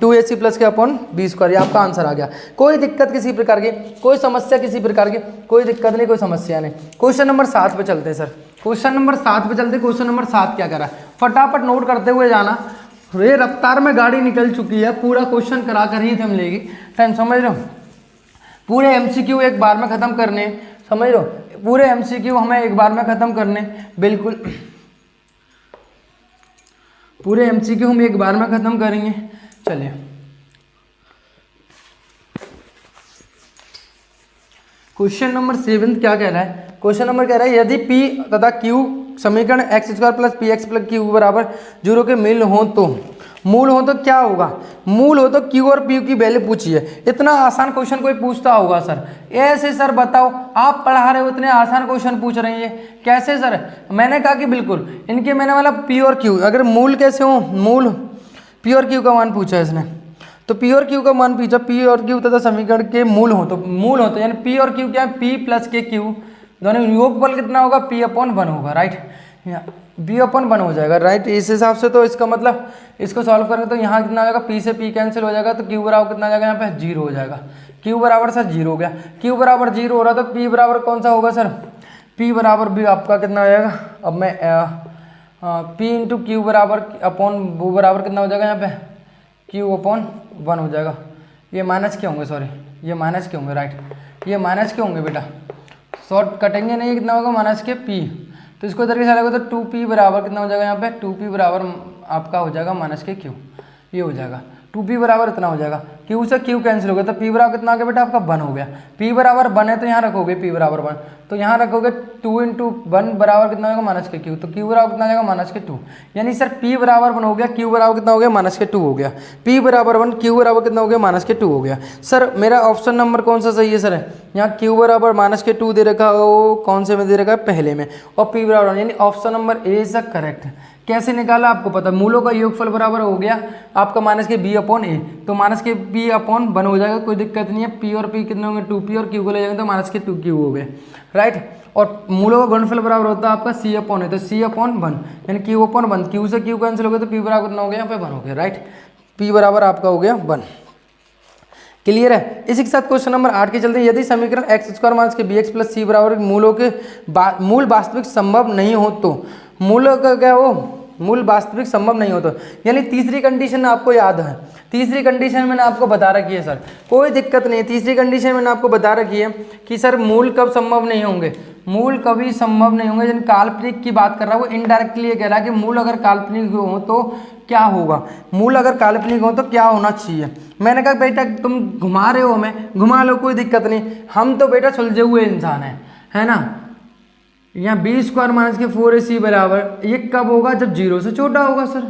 2ac प्लस के अपॉन बी स्क्वायर, ये आपका आंसर आ गया। कोई दिक्कत किसी प्रकार की, कोई समस्या किसी प्रकार की, कोई दिक्कत नहीं, कोई समस्या नहीं। क्वेश्चन नंबर 7 पे चलते हैं सर, क्वेश्चन नंबर 7 पे चलते। क्वेश्चन नंबर 7 क्या करा, फटाफट नोट करते हुए जाना, ये रफ्तार में गाड़ी निकल चुकी है, पूरा क्वेश्चन करा कर ही थे हम लेगी टाइम, समझ रहे हो। पूरे एमसीक्यू एक बार में खत्म करने, समझ रहे हो, पूरे एमसीक्यू हमें एक बार में खत्म करने, बिल्कुल पूरे एमसीक्यू हम एक बार में खत्म करेंगे। चलिए क्वेश्चन नंबर 7 क्या कह रहा है, क्वेश्चन नंबर कह रहा है यदि P तथा Q समीकरण x square plus P x plus Q बराबर 0 के मूल हो तो क्या होगा, मूल हो तो Q और P की वैल्यू पूछिए। इतना आसान क्वेश्चन कोई पूछता होगा सर, ऐसे सर बताओ, आप पढ़ा रहे हो इतने आसान क्वेश्चन पूछ रहे हैं कैसे सर। मैंने कहा कि बिल्कुल इनके मैंने वाला P और Q, अगर मूल कैसे हो, मूल P और Q का मान पूछा है इसने, तो P और Q का मान पूछा, P और Q तथा समीकरण के मूल हो तो यानी P और Q क्या है, P प्लस के Q, दोनों योगफल कितना होगा, P अपॉन 1 होगा, राइट, बी अपन 1 हो जाएगा, राइट। इस हिसाब से तो इसका मतलब इसको सॉल्व करेंगे तो यहाँ कितना आ जाएगा, पी से पी कैंसिल हो जाएगा, तो क्यू बराबर कितना आ जाएगा, यहाँ पे 0 हो जाएगा। क्यू बराबर सर 0 हो गया, क्यू बराबर 0 हो रहा तो पी बराबर कौन सा होगा सर, पी बराबर भी आपका कितना हो जाएगा, अब मैं पी इंटू क्यू बराबर अपॉन वो बराबर कितना हो जाएगा, यहाँ पे क्यू अपॉन 1 हो जाएगा। ये माइनस के होंगे, सॉरी ये माइनस के होंगे, राइट, ये माइनस के होंगे बेटा, शॉर्ट कटेंगे नहीं, कितना होगा माइनस के पी, तो इसको इधर के साथ लगेगा तो 2p बराबर कितना हो जाएगा, यहाँ पे 2p बराबर आपका हो जाएगा माइनस के क्यू, ये हो जाएगा 2p बराबर इतना हो जाएगा, q से q कैंसिल हो गया तो p बराबर कितना आ गया बेटा आपका 1 हो गया। p बराबर 1 है तो यहाँ रखोगे p बराबर 1, तो यहाँ रखोगे 2 इंटू 1 बराबर कितना होगा माइनस के q, तो q बराबर कितना आ जाएगा माइनस के 2, यानी सर p बराबर 1 हो गया, q बराबर कितना हो गया माइनस के 2 हो गया, p बराबर 1 q बराबर कितना हो गया माइनस के 2 हो गया। सर मेरा ऑप्शन नंबर कौन सा सही है सर, यहाँ q बराबर माइनस के 2 दे रखा है, वो कौन से में दे रखा है, पहले में, और p बराबर 1, यानी option number A is the correct. कैसे निकाला आपको पता, मूलों का योगफल बराबर हो गया आपका माइनस के b अपॉन ए, तो माइनस के b अपॉन 1 हो जाएगा, कोई दिक्कत नहीं है। p और p कितने होंगे 2p, और q को ले जाएंगे तो माइनस के 2q हो गए, राइट। और मूलों का गुणनफल बराबर होता है आपका c अपॉन ए, तो c अपॉन 1 यानी q अपॉन 1, q से q कैंसिल हो गया तो p बराबर कितना हो गया, यहाँ पे 1 हो गया, राइट, p बराबर आपका हो गया 1। क्लियर है। इसी के साथ क्वेश्चन नंबर 8 के चलते हैं, यदि समीकरण एक्स स्क्वायर माइनस के बी एक्स प्लस सी बराबर मूलों के मूल वास्तविक संभव नहीं हो तो, मूलों का क्या हो, मूल वास्तविक संभव नहीं हो तो, यानी तीसरी कंडीशन आपको याद है, तीसरी कंडीशन मैंने आपको बता रखी है सर, कोई दिक्कत नहीं है। तीसरी कंडीशन मैंने आपको बता रखी है कि सर मूल कब संभव नहीं होंगे, मूल कभी संभव नहीं होंगे, जिन काल्पनिक की बात कर रहा है वो इनडायरेक्टली ये कह रहा है कि मूल अगर काल्पनिक हो तो क्या होगा, मूल अगर काल्पनिक हो तो क्या होना चाहिए। मैंने कहा बेटा तुम घुमा रहे हो, हमें घुमा लो, कोई दिक्कत नहीं, हम तो बेटा सुलझे हुए इंसान हैं, है ना। यहाँ बी स्क्वायर माइनस के 4ac बराबर, ये कब होगा, जब 0 से छोटा होगा सर,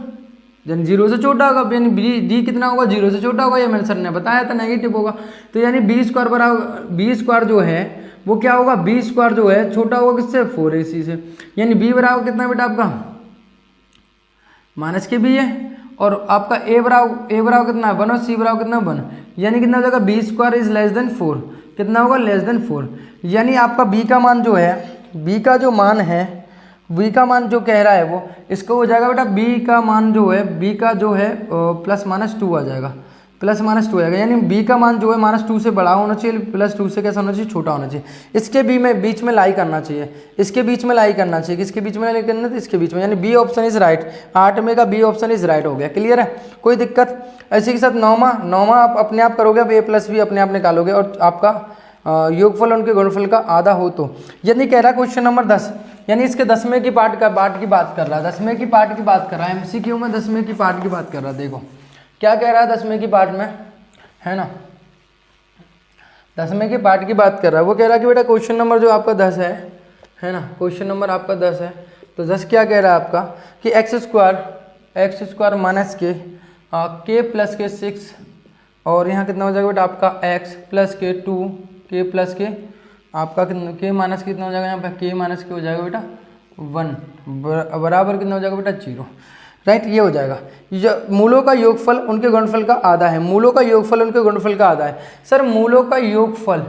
जब 0 से छोटा होगा, यानी डी कितना होगा, 0 से छोटा होगा, ये मेरे सर ने बताया था नेगेटिव होगा, तो यानी बी स्क्वायर बराबर, बी स्क्वायर जो है वो क्या होगा, बी स्क्वायर जो है छोटा होगा किससे, 4ac से, यानी बी बराबर कितना बेटा आपका माइनस के बी है, और आपका ए बराबर कितना है 1 और सी बराबर कितना 1, यानी कितना हो जाएगा B square is less than 4, कितना होगा लेस देन 4, यानी आपका बी का मान जो है, बी का जो मान है, बी का मान जो कह रहा है वो, इसको हो जाएगा बेटा बी का मान जो है, बी का जो है प्लस माइनस 2 आ जाएगा, प्लस माइनस 2 आएगा, यानी b का मान जो है -2 से बड़ा होना चाहिए, +2 से कैसा होना चाहिए, छोटा होना चाहिए। इसके बीच में लाई करना चाहिए, इसके बीच में लाई करना चाहिए, किसके बीच में लाई करना है, इसके बीच में, यानी बी ऑप्शन इज राइट। 8 में का बी ऑप्शन इज राइट हो गया। क्लियर है, कोई दिक्कत? इसी के साथ 9वां आप अपने आप करोगे, अब a + b अपने आप निकालोगे और आपका योगफल उनके गुणनफल का आधा हो तो, यानी कह रहा है क्वेश्चन नंबर 10, यानी इसके 10वें की पार्ट की बात कर रहा है, 10वें की पार्ट की बात कर रहा है, MCQ में 10वें की पार्ट की बात कर रहा है। देखो क्या कह रहा है 10वें की पार्ट में, है ना, 10वें के पार्ट की बात कर रहा है। वो कह रहा है कि बेटा क्वेश्चन नंबर जो आपका 10 है ना, क्वेश्चन नंबर आपका 10 है, तो 10 क्या कह रहा है आपका कि x स्क्वायर माइनस के + के 6 और यहाँ कितना हो जाएगा बेटा आपका x + के 2 k + के आपका कितना k माइनस कितना हो जाएगा यहाँ पे k माइनस के हो जाएगा बेटा 1 बराबर कितना हो जाएगा बेटा 0। राइट, ये हो जाएगा। मूलों का योगफल उनके गुणनफल का आधा है, मूलों का योगफल उनके गुणनफल का आधा है। सर मूलों का योगफल,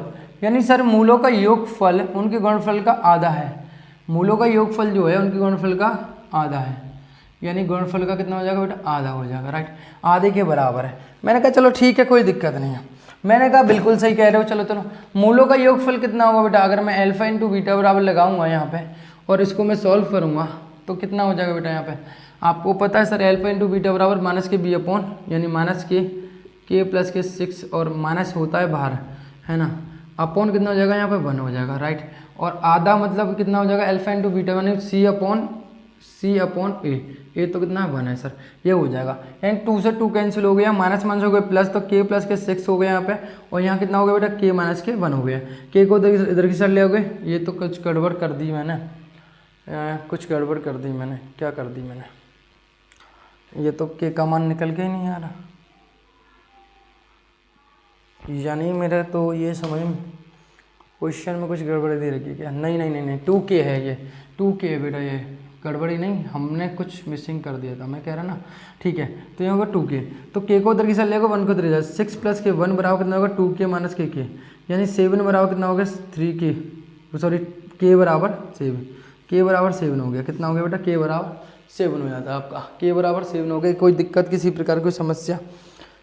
यानी सर मूलों का योगफल उनके गुणनफल का आधा है, मूलों का योगफल जो है उनके गुणनफल का आधा है, यानी गुणनफल का कितना हो जाएगा बेटा आधा हो जाएगा। राइट, आधे के बराबर है। मैंने कहा चलो ठीक है, कोई दिक्कत नहीं है। मैंने कहा बिल्कुल सही कह रहे हो, चलो चलो मूलों का योगफल कितना होगा बेटा, अगर मैं अल्फा × बीटा बराबर लगाऊंगा यहाँ पे और इसको मैं सॉल्व करूँगा तो कितना हो जाएगा बेटा, यहाँ पे आपको पता है सर अल्फा × बीटा बराबर -b/, यानी -k + के 6 और माइनस होता है बाहर, है ना, अपॉन कितना हो जाएगा यहाँ पे 1 हो जाएगा। राइट, और आधा मतलब कितना हो जाएगा अल्फा × बीटा, यानी c/a, ये तो कितना है 1 है सर, ये हो जाएगा। यानी 2 से 2 कैंसिल हो गया, माइनस हो गए प्लस, तो k + के 6 हो गया यहाँ पे, और यहाँ कितना हो गया बेटा k - के 1 हो गया। k को इधर की साइड ले आओगे, ये तो कुछ गड़बड़ कर दी मैंने, क्या कर दी मैंने, ये तो के का मान निकल के ही नहीं आ रहा, यानी मेरे तो ये समझ में क्वेश्चन में कुछ गड़बड़ी दे रखी है क्या? नहीं 2k है, ये 2k है बेटा, ये गड़बड़ी नहीं, हमने कुछ मिसिंग कर दिया था, मैं कह रहा ना। ठीक है, तो ये होगा 2k, तो k को उधर की साइड लेगा, 1 को उधर, 6 + के 1 बराबर कितना होगा 2k - के, यानी 7 बराबर कितना होगा 3k, सॉरी k बराबर 7 हो गया। कितना हो गया बेटा k बराबर 7 हो जाता है आपका, k बराबर 7 हो गया। कोई दिक्कत, किसी प्रकार की समस्या,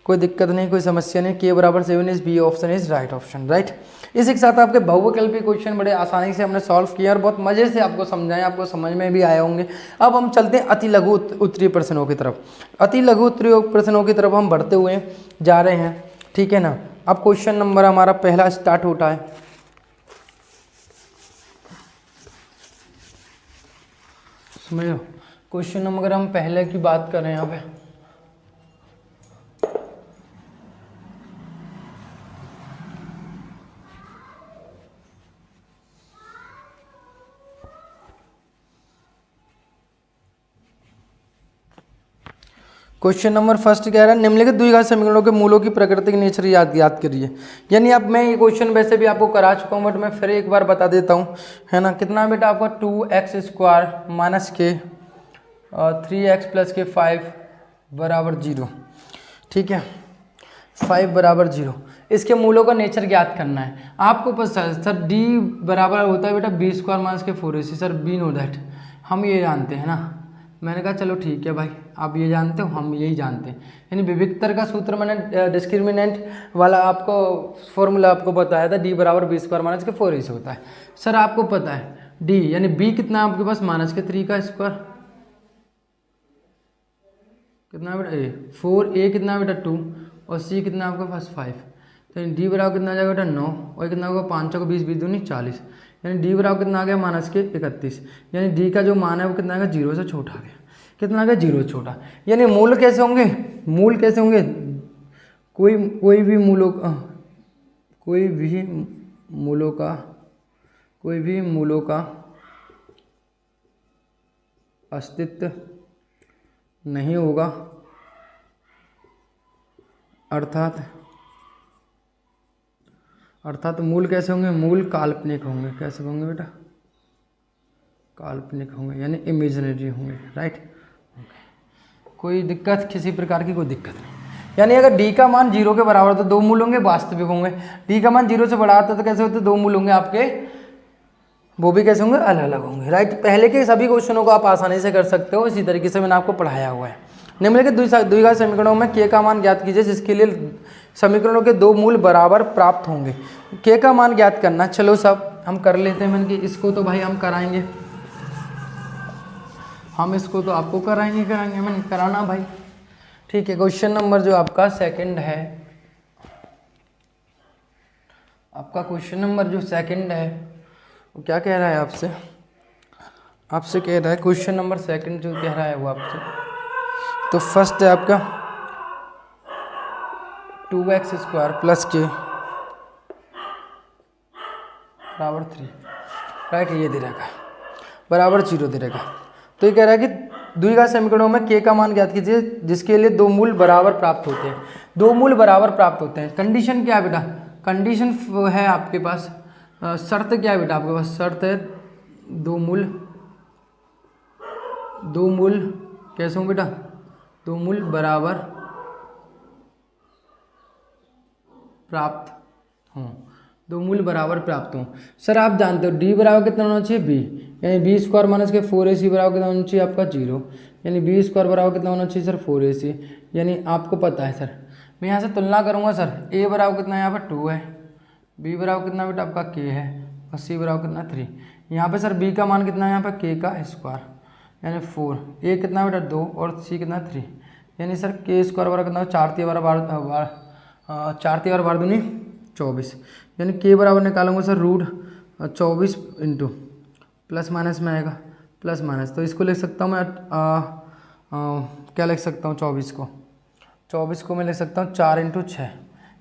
कोई दिक्कत नहीं, कोई समस्या नहीं। k बराबर 7 is B option is right option. Right, इसी के साथ आपके बहुविकल्पी क्वेश्चन बड़े आसानी से हमने सॉल्व किया और बहुत मजे से आपको समझाएं, आपको समझ में भी आए होंगे। अब हम चलते हैं अति लघु उत्तरीय प्रश्नों की तरफ। अति लघु उत्तरीय प्रश्नों की तरफ हम बढ़ते हुए जा रहे हैं, ठीक है ना। अब क्वेश्चन नंबर हमारा पहला स्टार्ट होता है, समझो। क्वेश्चन नंबर अगर हम पहले की बात करें यहाँ पे, क्वेश्चन नंबर फर्स्ट कह रहा है निम्नलिखित द्विघात समीकरणों के मूलों की प्राकृतिक नेचर याद करिए। यानी अब मैं ये क्वेश्चन वैसे भी आपको करा चुका हूँ, बट मैं फिर एक बार बता देता हूँ, है ना। कितना बेटा आपका 2x² - के 3x + के 5 = 0, ठीक है, 5 = 0। इसके मूलों का नेचर ज्ञात करना है आपको। पता है सर d बराबर होता है बेटा b² - के 4ac, sir be know that, हम ये जानते हैं ना। मैंने कहा चलो ठीक है भाई, आप ये जानते हो, हम यही जानते हैं। यानी विविक्तर का सूत्र मैंने डिस्क्रिमिनेंट वाला आपको फॉर्मूला आपको बताया था, d बराबर b² - के 4ac होता है। सर आपको पता है d यानी b कितना आपके पास -3 का स्क्वायर, कितना बेटा a, 4a कितना बेटा 2 और c कितना आपके पास 5, तो d बराबर कितना आ जाएगा बेटा 9 और कितना होगा 5 को 20 20 दूनी 40, यानी d बराबर कितना आ गया -31, यानी d का जो मान है वो कितना आ गया 0 से छोटा आ गया। कितना आ गया 0 से छोटा। यानी मूल कैसे होंगे, कोई भी मूलों का अस्तित्व नहीं होगा, अर्थात मूल कैसे होंगे, मूल काल्पनिक होंगे। कैसे होंगे बेटा, काल्पनिक होंगे, यानी इमेजिनरी होंगे। राइट, कोई दिक्कत, किसी प्रकार की कोई दिक्कत नहीं। यानी अगर d का मान 0 के बराबर तो 2 मूल होंगे वास्तविक होंगे, d का मान 0 से बड़ा आता तो कैसे होते 2 मूल होंगे आपके, वो भी कैसे होंगे, अलग अलग होंगे। राइट, पहले के सभी क्वेश्चनों को आप आसानी से कर सकते हो, इसी तरीके से मैंने आपको पढ़ाया हुआ है। निम्नलिखित द्विघात समीकरणों में के का मान ज्ञात कीजिए जिसके लिए समीकरणों के दो मूल बराबर प्राप्त होंगे। के का मान ज्ञात करना, चलो सब हम कर लेते हैं। मैंने कि इसको तो भाई हम कराएंगे, हम इसको तो आपको कराएंगे मैंने कराना भाई। ठीक है, क्वेश्चन नंबर जो आपका सेकंड है, आपका क्वेश्चन नंबर जो सेकंड है वो क्या कह रहा है आपसे, आपसे कह रहा है क्वेश्चन नंबर सेकंड जो कह रहा है वो आपसे, तो फर्स्ट है आपका 2x² प्लस के बराबर 3, राइट, ये दे रहेगा बराबर 0 दे रहेगा। तो ये कह रहा है कि द्विघात समीकरणों में के का मान ज्ञात कीजिए जिसके लिए दो मूल बराबर प्राप्त होते हैं। दो मूल बराबर प्राप्त होते हैं, कंडीशन क्या है बेटा, कंडीशन है आपके पास, शर्त क्या है बेटा आपके पास, शर्त है दो मूल कैसे हों बेटा, दो मूल बराबर प्राप्त हों, दो मूल बराबर प्राप्त हों। सर आप जानते हो डी बराबर कितना होना चाहिए, बी, यानी b² माइनस के 4ac बराबर कितना होना चाहिए आपका 0, यानी b² बराबर कितना होना चाहिए सर 4ac, यानी आपको पता है सर। मैं यहाँ से तुलना करूँगा सर, a बराबर कितना यहाँ पर 2 है, b बराबर कितना बेटा आपका k है, और c बराबर कितना 3। यहाँ पे सर b का मान कितना है यहाँ पर k का स्क्वायर यानी 4, a कितना बेटा 2 और c कितना 3, यानी सर k² बराबर कितना 4 3 बार दूनी 24, यानी k बराबर निकालूंगा sir root 24 into plus minus में आएगा प्लस माइनस, तो इसको लिख सकता हूँ मैं क्या लिख सकता हूँ 24 को मैं लिख सकता हूँ 4 इंटू 6,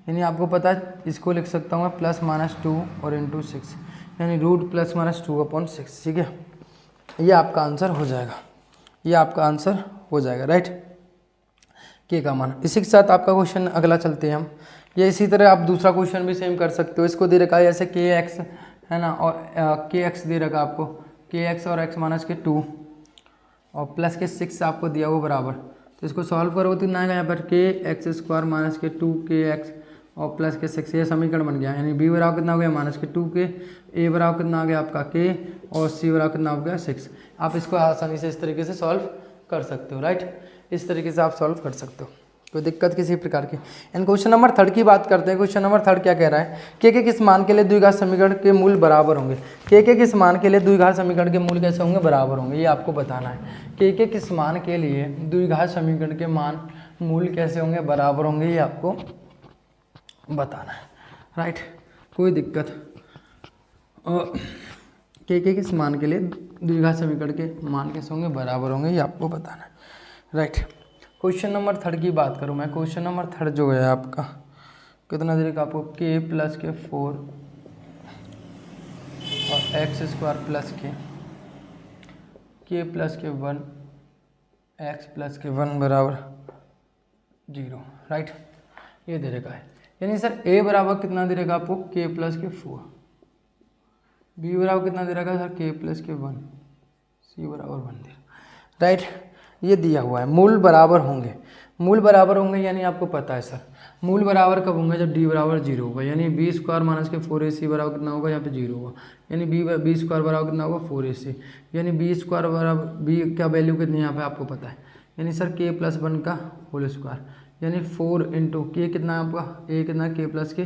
यानी आपको पता है इसको लिख सकता हूँ मैं प्लस माइनस 2 और इंटू 6, यानी रूट प्लस माइनस 2/6। ठीक है, ये आपका आंसर हो जाएगा, ये आपका आंसर हो जाएगा, राइट, के का मान। इसी के साथ आपका क्वेश्चन अगला चलते हैं हम। ये इसी तरह आप दूसरा क्वेश्चन भी सेम कर सकते हो। इसको दे रखा है जैसे kx है ना, और kx दे रखा आपको, kx और x माइनस के 2 और प्लस के 6 आपको दिया हुआ बराबर, तो इसको सॉल्व करोगे तो कितना आएगा यहाँ पर kx² माइनस के 2kx और प्लस के 6, ये समीकरण बन गया। यानी b बराबर कितना हो गया माइनस के 2k, a बराबर कितना आ गया आपका k और c बराबर कितना हो गया 6। आप इसको आसानी से इस तरीके से सॉल्व कर सकते हो, राइट, इस तरीके से आप सॉल्व कर सकते हो, कोई दिक्कत किसी प्रकार की। एंड क्वेश्चन नंबर 3 की बात करते हैं। क्वेश्चन नंबर 3 क्या कह रहा है, के किस मान के लिए द्विघात समीकरण के मूल बराबर होंगे। के किस मान के लिए द्विघात समीकरण के मूल कैसे होंगे, बराबर होंगे, ये आपको बताना है। के किस मान के लिए द्विघात समीकरण के मान मूल कैसे होंगे, बराबर होंगे, ये आपको बताना है, राइट, कोई दिक्कत। के किस मान के लिए द्विघात समीकरण के मान कैसे होंगे, बराबर होंगे, ये आपको बताना है, राइट। क्वेश्चन नंबर 3 की बात करूं मैं, क्वेश्चन नंबर 3 जो है आपका कितना दे रखा आपको, k प्लस के 4 और x² प्लस के प्लस के 1 x प्लस के 1 बराबर 0, राइट, ये दे रखा है। यानी सर a बराबर कितना दे रखा आपको, k प्लस के 4, b बराबर कितना दे रखा सर k प्लस के 1, c बराबर 1 दे, राइट, ये दिया हुआ है। मूल बराबर होंगे, मूल बराबर होंगे यानी आपको पता है सर मूल बराबर कब होंगे, जब d बराबर 0 होगा, यानी b² माइनस के 4ac बराबर कितना होगा, यहाँ पे 0 होगा, यानी b² बराबर कितना होगा 4ac, यानी b² बराबर b क्या वैल्यू कितनी है यहाँ पे आपको पता है, यानी सर k प्लस 1 का होल स्क्वायर, यानी 4 इंटू के कितना है आपका, a कितना k प्लस के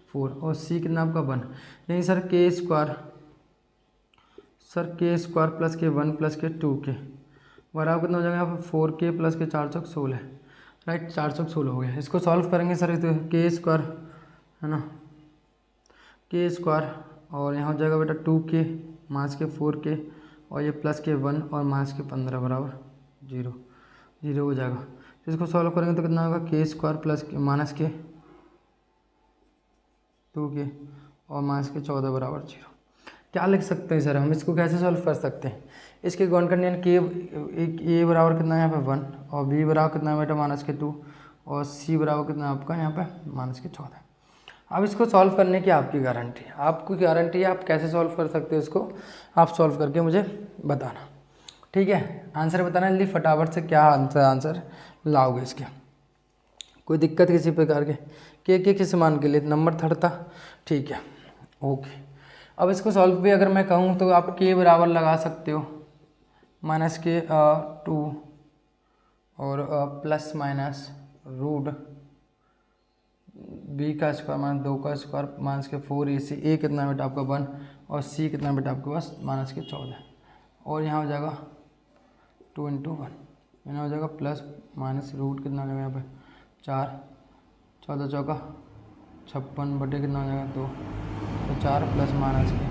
4 और c कितना आपका 1, यानी सर k² प्लस के 1 प्लस के 2k बराबर कितना हो जाएगा यहाँ पर 4k प्लस के 416, राइट, 416 हो गया। इसको सॉल्व करेंगे सर, तो k² है ना, k² और यहाँ हो जाएगा बेटा 2k माइनस के 4k और ये प्लस के 1 और माइनस के 15 बराबर 0 हो जाएगा। तो इसको सॉल्व करेंगे तो कितना होगा, k² प्लस के माइनस के 2k और माइनस के 14 बराबर 0। क्या लिख सकते हैं सर हम, इसको कैसे सॉल्व कर सकते हैं, इसके गौन करने a बराबर कितना है यहाँ पे 1 और b बराबर कितना है बेटा माइनस के 2 और c बराबर कितना है आपका यहाँ पे माइनस के 14। अब इसको सॉल्व करने की आपकी गारंटी है, आपको गारंटी है, आप कैसे सॉल्व कर सकते हो इसको, आप सॉल्व करके मुझे बताना, ठीक है, आंसर बताना जल्दी फटाफट से, क्या आंसर लाओगे इसके, कोई दिक्कत किसी प्रकार के किस मान के लिए, नंबर 3 था, ठीक है, ओके। अब इसको सॉल्व भी अगर मैं कहूँ तो आप k बराबर लगा सकते हो माइनस के 2 और प्लस माइनस रूट बी का स्क्वायर माइनस 2 का स्क्वायर माइनस के 4ac, ए कितना बेटा आपका 1 और सी कितना बेटा आपके पास माइनस के 14, और यहाँ हो जाएगा 2 × 1, यहाँ हो जाएगा प्लस माइनस रूट कितना हो जाएगा यहाँ पे 4, 14 चौका 56 बटे कितना हो जाएगा 2, तो 4 प्लस माइनस के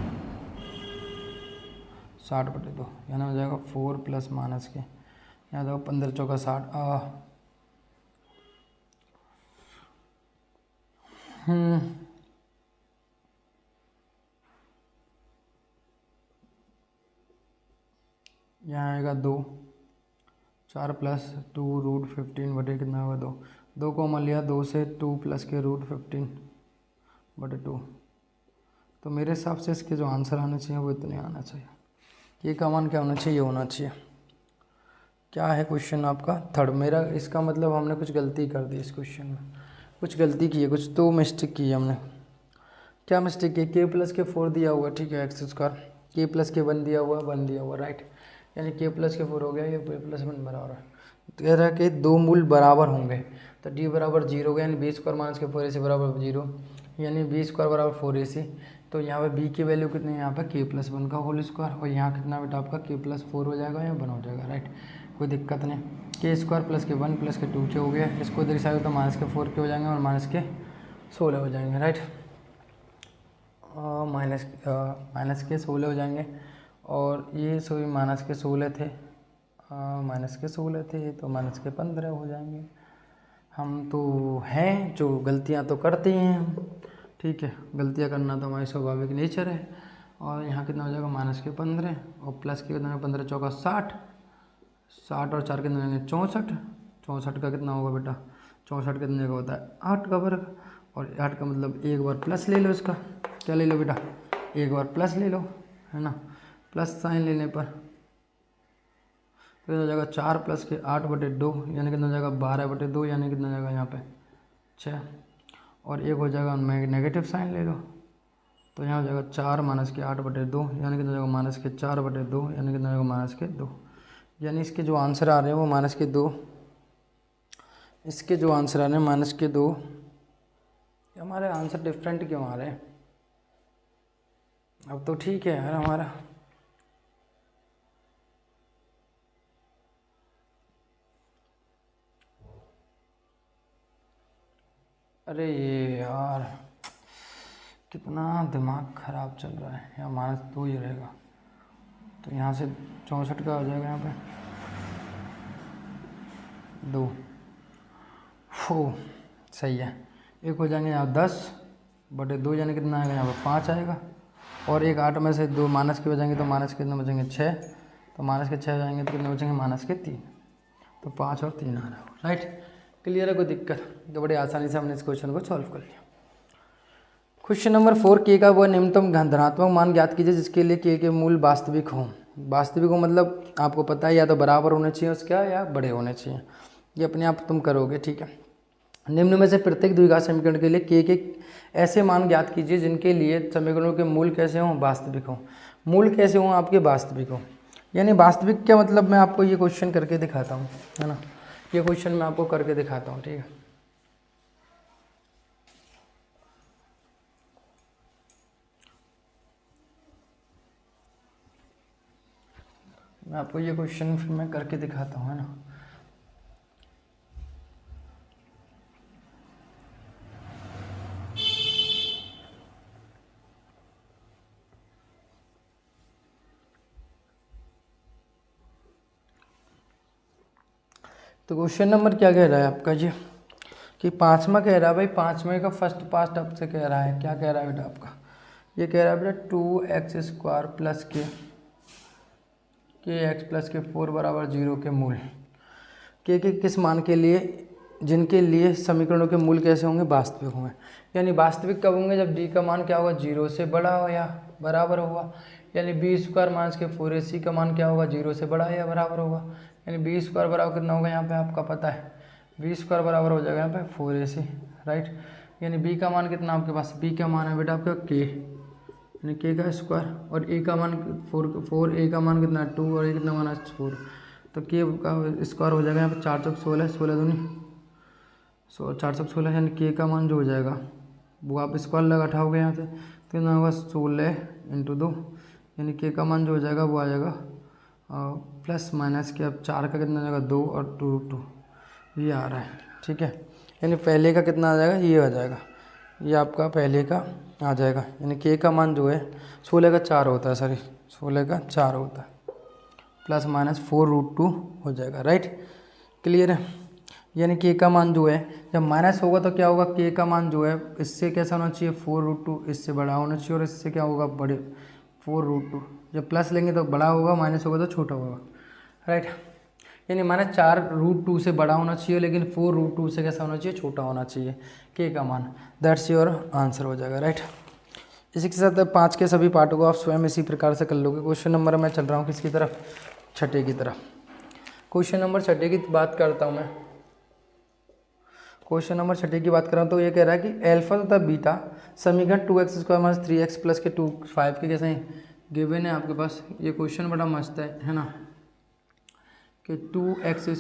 60 बटे 2, यहाँ हो जाएगा 4 प्लस माइनस के यहाँ जाएगा 15 चौका 60। यहाँ आएगा 2, 4 प्लस 2 रूट 15 बटे कितना होगा 2, 2 को मान लिया 2 से 2 प्लस के रूट 15 बटे 2, तो मेरे हिसाब से इसके जो आंसर आने चाहिए वो इतने आना चाहिए। ये का मान क्या होना चाहिए, ये होना चाहिए। क्या है क्वेश्चन आपका थर्ड। मेरा इसका मतलब हमने कुछ गलती कर दी इस क्वेश्चन में, कुछ गलती की है, कुछ तो मिस्टेक की है हमने। क्या मिस्टेक की? के प्लस के 4 दिया हुआ, ठीक है, एक्स स्क्वायर, के प्लस के 1 दिया हुआ, 1 दिया हुआ, राइट, यानी के प्लस के 4 हो गया, ये के प्लस 1 बराबर है। तो कह रहा है कि दो मूल बराबर होंगे, तो डी बराबर 0 होगा, यानी बी स्क्वायर माइनस के 4ac बराबर 0, यानी बी स्क्वायर बराबर 4ac। तो यहाँ पे बी की वैल्यू कितनी है, यहाँ पे के प्लस 1 का होल स्क्वायर, और यहाँ कितना बेटा आपका के प्लस 4 हो जाएगा, यहाँ 1 हो जाएगा, राइट, कोई दिक्कत नहीं। के स्क्वायर प्लस के 1 प्लस के 2 के हो गया, इसको इधर साइड तो माइनस के 4 के हो जाएंगे और माइनस के 16 हो जाएंगे, राइट, माइनस के 16 हो जाएंगे, और ये सॉरी माइनस के 16 थे, माइनस के 16 थे तो माइनस के 15 हो जाएंगे। हम तो हैं जो गलतियां तो करते ही हैं, ठीक है, गलतियां करना तो हमारी स्वाभाविक नेचर है। और यहाँ कितना हो जाएगा माइनस के 15 और प्लस के कितना, 15 चौका 60, 60 और 4 कितना होंगे 64, 64 का कितना होगा बेटा, 64 कितने का होता है 8 का वर्ग, और 8 का मतलब एक बार प्लस ले लो, इसका क्या ले लो बेटा, एक बार प्लस ले लो, है ना, प्लस साइन लेने पर तो हो जाएगा 4 प्लस के 8 बटे 2, यानी कितना हो जाएगा 12 बटे 2, यानी कितना हो जाएगा यहाँ पे 6, और एक हो जाएगा नेगेटिव साइन ले लो, तो यहाँ हो जाएगा 4 माइनस के 8 बटे 2, यानी कितना हो जाएगा माइनस के 4 बटे 2, यानी कितना हो जाएगा माइनस के 2, यानी इसके जो आंसर आ रहे हैं वो माइनस के 2, इसके जो आंसर आ रहे हैं माइनस के 2। हमारे आंसर डिफरेंट क्यों आ रहे हैं? अब तो ठीक है यार हमारा, अरे ये यार कितना दिमाग ख़राब चल रहा है, यहाँ माइनस 2 ही रहेगा, तो यहाँ से 64 का हो जाएगा यहाँ पे 2, हो सही है, एक हो जाएंगे यहाँ 10 बटे 2, यानी कितना आएगा यहाँ पे 5 आएगा, और एक 8 में से 2 माइनस के बचेंगे, तो माइनस कितने बचेंगे 6, तो माइनस के 6 हो जाएंगे तो कितने बचेंगे माइनस के 3, तो 5 और 3 आ रहा है, राइट, क्लियर है, कोई दिक्कत? तो बड़ी आसानी से हमने इस क्वेश्चन को सॉल्व कर लिया। क्वेश्चन नंबर 4, के का वह निम्नतम धनात्मक मान ज्ञात कीजिए जिसके लिए के मूल वास्तविक हों। वास्तविक हो मतलब आपको पता है या तो बराबर होने चाहिए उसका या बड़े होने चाहिए, ये अपने आप तुम करोगे, ठीक है। निम्न में से प्रत्येक द्विघात समीकरण के लिए के ऐसे मान ज्ञात कीजिए जिनके लिए समीकरणों के मूल कैसे हों, वास्तविक हों। मूल कैसे हों आपके, वास्तविक हों, यानी वास्तविक क्या मतलब, मैं आपको ये क्वेश्चन करके दिखाता हूँ, है ना, ये क्वेश्चन मैं आपको करके दिखाता हूँ, ठीक है। मैं आपको ये क्वेश्चन फिर मैं करके दिखाता हूँ, है ना। तो क्वेश्चन नंबर क्या कह रहा है आपका जी, कि 5वां कह रहा है भाई, 5वें का फर्स्ट पार्ट आपसे कह रहा है, क्या कह रहा है बेटा आपका, ये कह रहा है बेटा 2x² प्लस के x प्लस के 4 बराबर 0 के मूल के किस मान के लिए, जिनके लिए समीकरणों के मूल कैसे होंगे, वास्तविक होंगे। यानी वास्तविक कब होंगे, जब d का मान क्या होगा 0 से बड़ा हो या बराबर होगा, यानी b² माइनस के 4ac का मान क्या होगा 0 से बड़ा या बराबर होगा, यानी b² बराबर कितना होगा यहाँ पे आपका पता है, b² बराबर हो जाएगा यहाँ पे 4ac, राइट, यानी b का मान कितना आपके पास, b का मान है बेटा आपका k, यानी k का स्क्वायर, और a का मान 4a का मान कितना 2 और a कितना मान 4, तो के का स्क्वायर हो जाएगा यहाँ पे 4 चौक 16, 16 दूनी 4 चौक 16, यानी के का मान जो हो जाएगा वो आप स्क्वायर लगा उठाओगे यहाँ से, तो कितना होगा 16 × 2, यानी के का मान जो हो जाएगा वो आ जाएगा प्लस माइनस के अब 4 का कितना आ जाएगा 2 और 2 ये आ रहा है, ठीक है। यानी पहले का कितना आ जाएगा, ये आ जाएगा, ये आपका पहले का आ जाएगा, यानी के का मान जो है 16 का 4 होता है, सॉरी 16 का 4 होता है, प्लस माइनस 4√2 हो जाएगा, राइट, क्लियर है। यानी के का मान जो है जब माइनस होगा तो क्या होगा, के का मान जो है इससे कैसा होना चाहिए 4√2, इससे बड़ा होना चाहिए, और इससे क्या होगा बड़े 4√2। जब प्लस लेंगे तो बड़ा होगा, माइनस होगा तो छोटा होगा, राइट। यानी माइनस 4√2 से बड़ा होना चाहिए, लेकिन 4√2 से कैसा होना चाहिए, छोटा होना चाहिए के का मान। दैट्स योर आंसर हो जाएगा, राइट। इसी के साथ 5 के सभी पार्टों को आप स्वयं इसी प्रकार से कर लोगे। क्वेश्चन नंबर मैं चल रहा हूँ किसकी तरफ, छठे की तरफ। क्वेश्चन नंबर छठे की बात करता हूँ मैं। क्वेश्चन नंबर छठे की बात कर रहा हूँ, तो ये कह रहा है कि अल्फा तथा बीटा समीकरण 2x² - 3x प्लस के 5 के कैसे हैं गिवन है आपके पास। ये क्वेश्चन बड़ा मस्त है ना, कि 2x²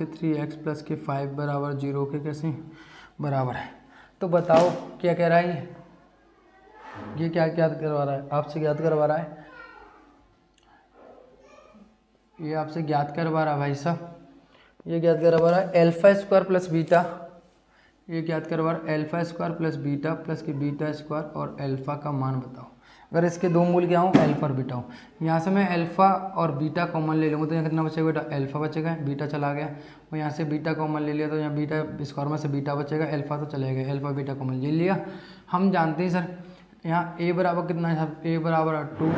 - 3x प्लस के 5 बराबर 0 के कैसे बराबर है। तो बताओ क्या कह रहा है, ये क्या ज्ञात करवा रहा है, आपसे ज्ञात करवा रहा है, ये आपसे ज्ञात करवा रहा है भाई साहब, ये ज्ञात करवा रहा है α² प्लस बीटा, ये ज्ञात करवा रहा है α² प्लस बीटा प्लस के β² और अल्फ़ा का मान बताओ। अगर इसके दो मूल क्या हो, अल्फ़ा और बीटा हो, यहाँ से मैं अल्फ़ा और बीटा कॉमन ले लूँगा तो यहाँ कितना बचेगा बेटा, अल्फ़ा बचेगा, बीटा चला गया, और यहाँ से बीटा कॉमन ले लिया तो यहाँ बीटा स्क्वायर में से बीटा बचेगा, अल्फ़ा तो चले गए, अल्फ़ा बीटा कॉमन ले लिया। हम जानते हैं सर यहाँ a बराबर कितना है सर, a बराबर 2,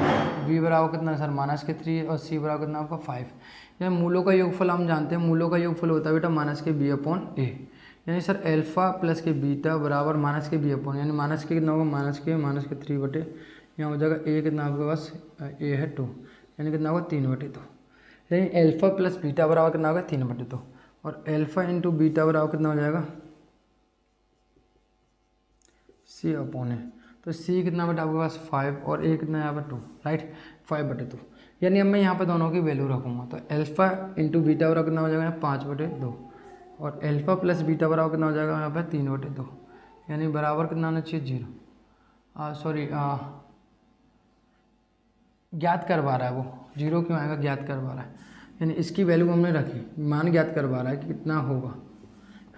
b बराबर कितना है सर -3 और c बराबर कितना आपका 5। यानी मूलों का योगफल हम जानते हैं, मूलों का योगफल होता है बेटा -b/a, यानी सर अल्फ़ा प्लस के बीटा बराबर -b/, यानी माइनस के कितना होगा -3 बटे यहाँ हो जाएगा a कितना आपके पास a है 2, यानी कितना होगा 3/2, यानी अल्फ़ा प्लस बीटा बराबर कितना होगा 3/2, और अल्फ़ा इंटू बीटा बराबर कितना हो जाएगा c/a। तो c कितना बेटा आपके पास 5 और a कितना यहाँ पर 2, राइट, 5/2। यानी अब मैं यहाँ पे दोनों की वैल्यू रखूँगा, तो अल्फ़ा इंटू बीटा बराबर कितना हो जाएगा 5/2, और अल्फ़ा प्लस बीटा बराबर कितना हो जाएगा यहाँ पे 3/2, यानी बराबर कितना होना चाहिए 0, ज्ञात करवा रहा है वो, 0 क्यों आएगा, ज्ञात करवा रहा है, यानी इसकी वैल्यू हमने रखी, मान ज्ञात करवा रहा है कि कितना होगा,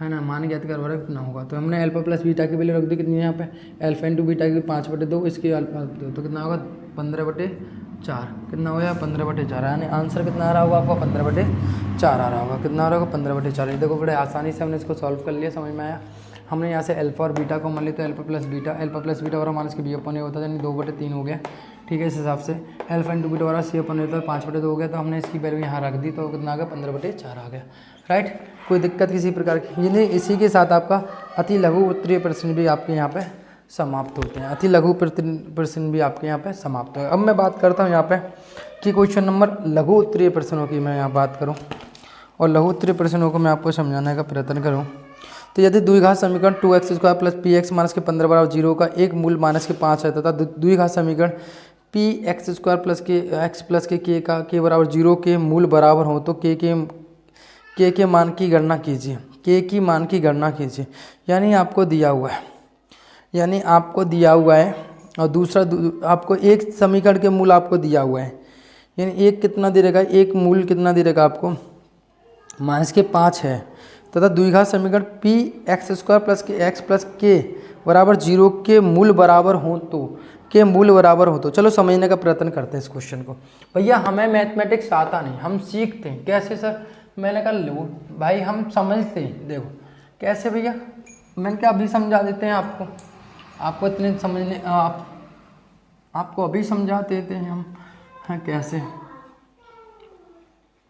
है ना, मान ज्ञात करवा रहा है कितना होगा। तो हमने अल्फ़ा प्लस बीटा की वैल्यू रख दी कितनी है यहाँ पे, अल्फ़ा इंटू बीटा की 5/2, इसकी अल्फ़ा तो कितना होगा 15/4, कितना हो गया 15/4, यानी आंसर कितना आ रहा होगा आपका 15/4 आ रहा होगा, कितना आ रहा होगा 15/4। देखो बड़े आसानी से हमने इसको सॉल्व कर लिया, समझ में आया। हमने यहाँ से अल्फ़ा और बीटा को मान लिया, तो अल्फ़ा प्लस बीटा बराबर माइनस के b/a होता है, यानी 2/3 हो गया, ठीक है। इस हिसाब से अल्फ़ा इंटू बीटा बराबर c/a होता है, 5/2 हो गया, तो हमने इसकी वैल्यू यहाँ रख दी, तो कितना आ गया 15/4 आ गया, राइट। कोई दिक्कत किसी प्रकार की ये नहीं। इसी के साथ आपका अति लघु उत्तरीय प्रश्न भी आपके यहाँ पे समाप्त होते हैं, अति लघु प्रश्न भी आपके यहाँ पे समाप्त हो। अब मैं बात करता हूँ यहाँ पे कि क्वेश्चन नंबर लघु उत्तरीय प्रश्नों की मैं यहाँ बात करूँ, और लघु उत्तरीय प्रश्नों को मैं आपको समझाने का प्रयत्न करूँ। तो यदि द्विघात समीकरण 2x² प्लस px माइनस के 15 बराबर 0 का एक मूल -5 है, तथा द्विघात समीकरण px² प्लस के x प्लस के k बराबर 0 के मूल बराबर हो, तो के मान की गणना कीजिए, के की मान की गणना कीजिए। यानी आपको दिया हुआ है, और दूसरा आपको एक समीकरण के मूल आपको दिया हुआ है, यानी एक कितना दे रहेगा, एक मूल कितना दे रहेगा आपको -5 है, तथा द्विघात समीकरण px² प्लस के x प्लस के बराबर 0 के मूल बराबर हो तो चलो समझने का प्रयत्न करते हैं इस क्वेश्चन को। भैया हमें मैथमेटिक्स आता नहीं, हम सीखते हैं कैसे सर, मैंने कहा लो भाई हम समझते हैं, देखो कैसे भैया, मैंने कहा अभी समझा देते हैं आपको इतने समझने आपको अभी समझा देते हैं हम, हाँ कैसे,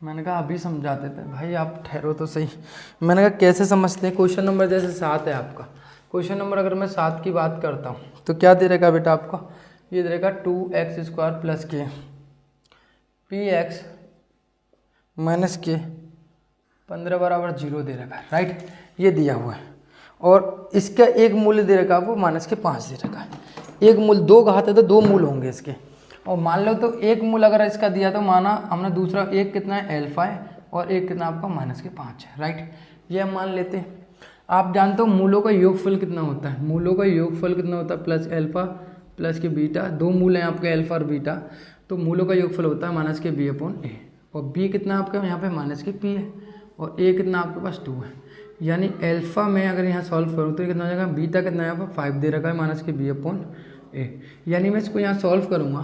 मैंने कहा अभी समझा देते हैं भाई, आप ठहरो तो सही। मैंने कहा कैसे समझते हैं, क्वेश्चन नंबर जैसे 7 है आपका, क्वेश्चन नंबर अगर मैं 7 की बात करता हूँ तो क्या दे रहेगा बेटा आपको, ये दे रहेगा 2x² प्लस के px माइनस के 15 बराबर 0 दे रखा है, राइट, ये दिया हुआ है, और इसका एक मूल्य दे रखा है वो -5 दे रखा है। एक मूल, दो घात है तो दो मूल होंगे इसके, और मान लो तो एक मूल अगर इसका दिया तो माना हमने दूसरा एक कितना है अल्फ़ा है, और एक कितना आपका -5 है, राइट। ये हम मान लेते हैं। आप जानते हो मूलों का योगफल कितना होता है, मूलों का योगफल कितना होता है, प्लस अल्फा प्लस के बीटा, दो मूल हैं आपके अल्फा और बीटा, तो मूलों का योगफल होता है -b/a, और b कितना आपका यहाँ पे -p है, और a कितना आपके पास 2 है। यानी अल्फा में अगर यहाँ सॉल्व करूँ तो कितना हो जाएगा, बीटा कितना यहाँ पर 5 दे रखा है -b/a, यानी मैं इसको यहाँ सॉल्व करूँगा,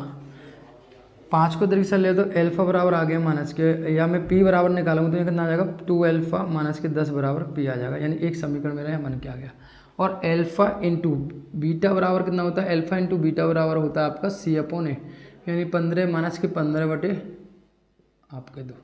5 को इधर से ले तो अल्फा बराबर आ गया माइनस के, या मैं p बराबर निकालूंगा तो ये कितना आ जाएगा 2 अल्फा -10 बराबर p आ जाएगा, यानी एक समीकरण मेरा यहाँ बन के आ गया। और अल्फा इंटू बीटा बराबर कितना होता है, अल्फा इंटू बीटा बराबर होता है आपका c/a, यानी 15 -15 बटे आपके 2,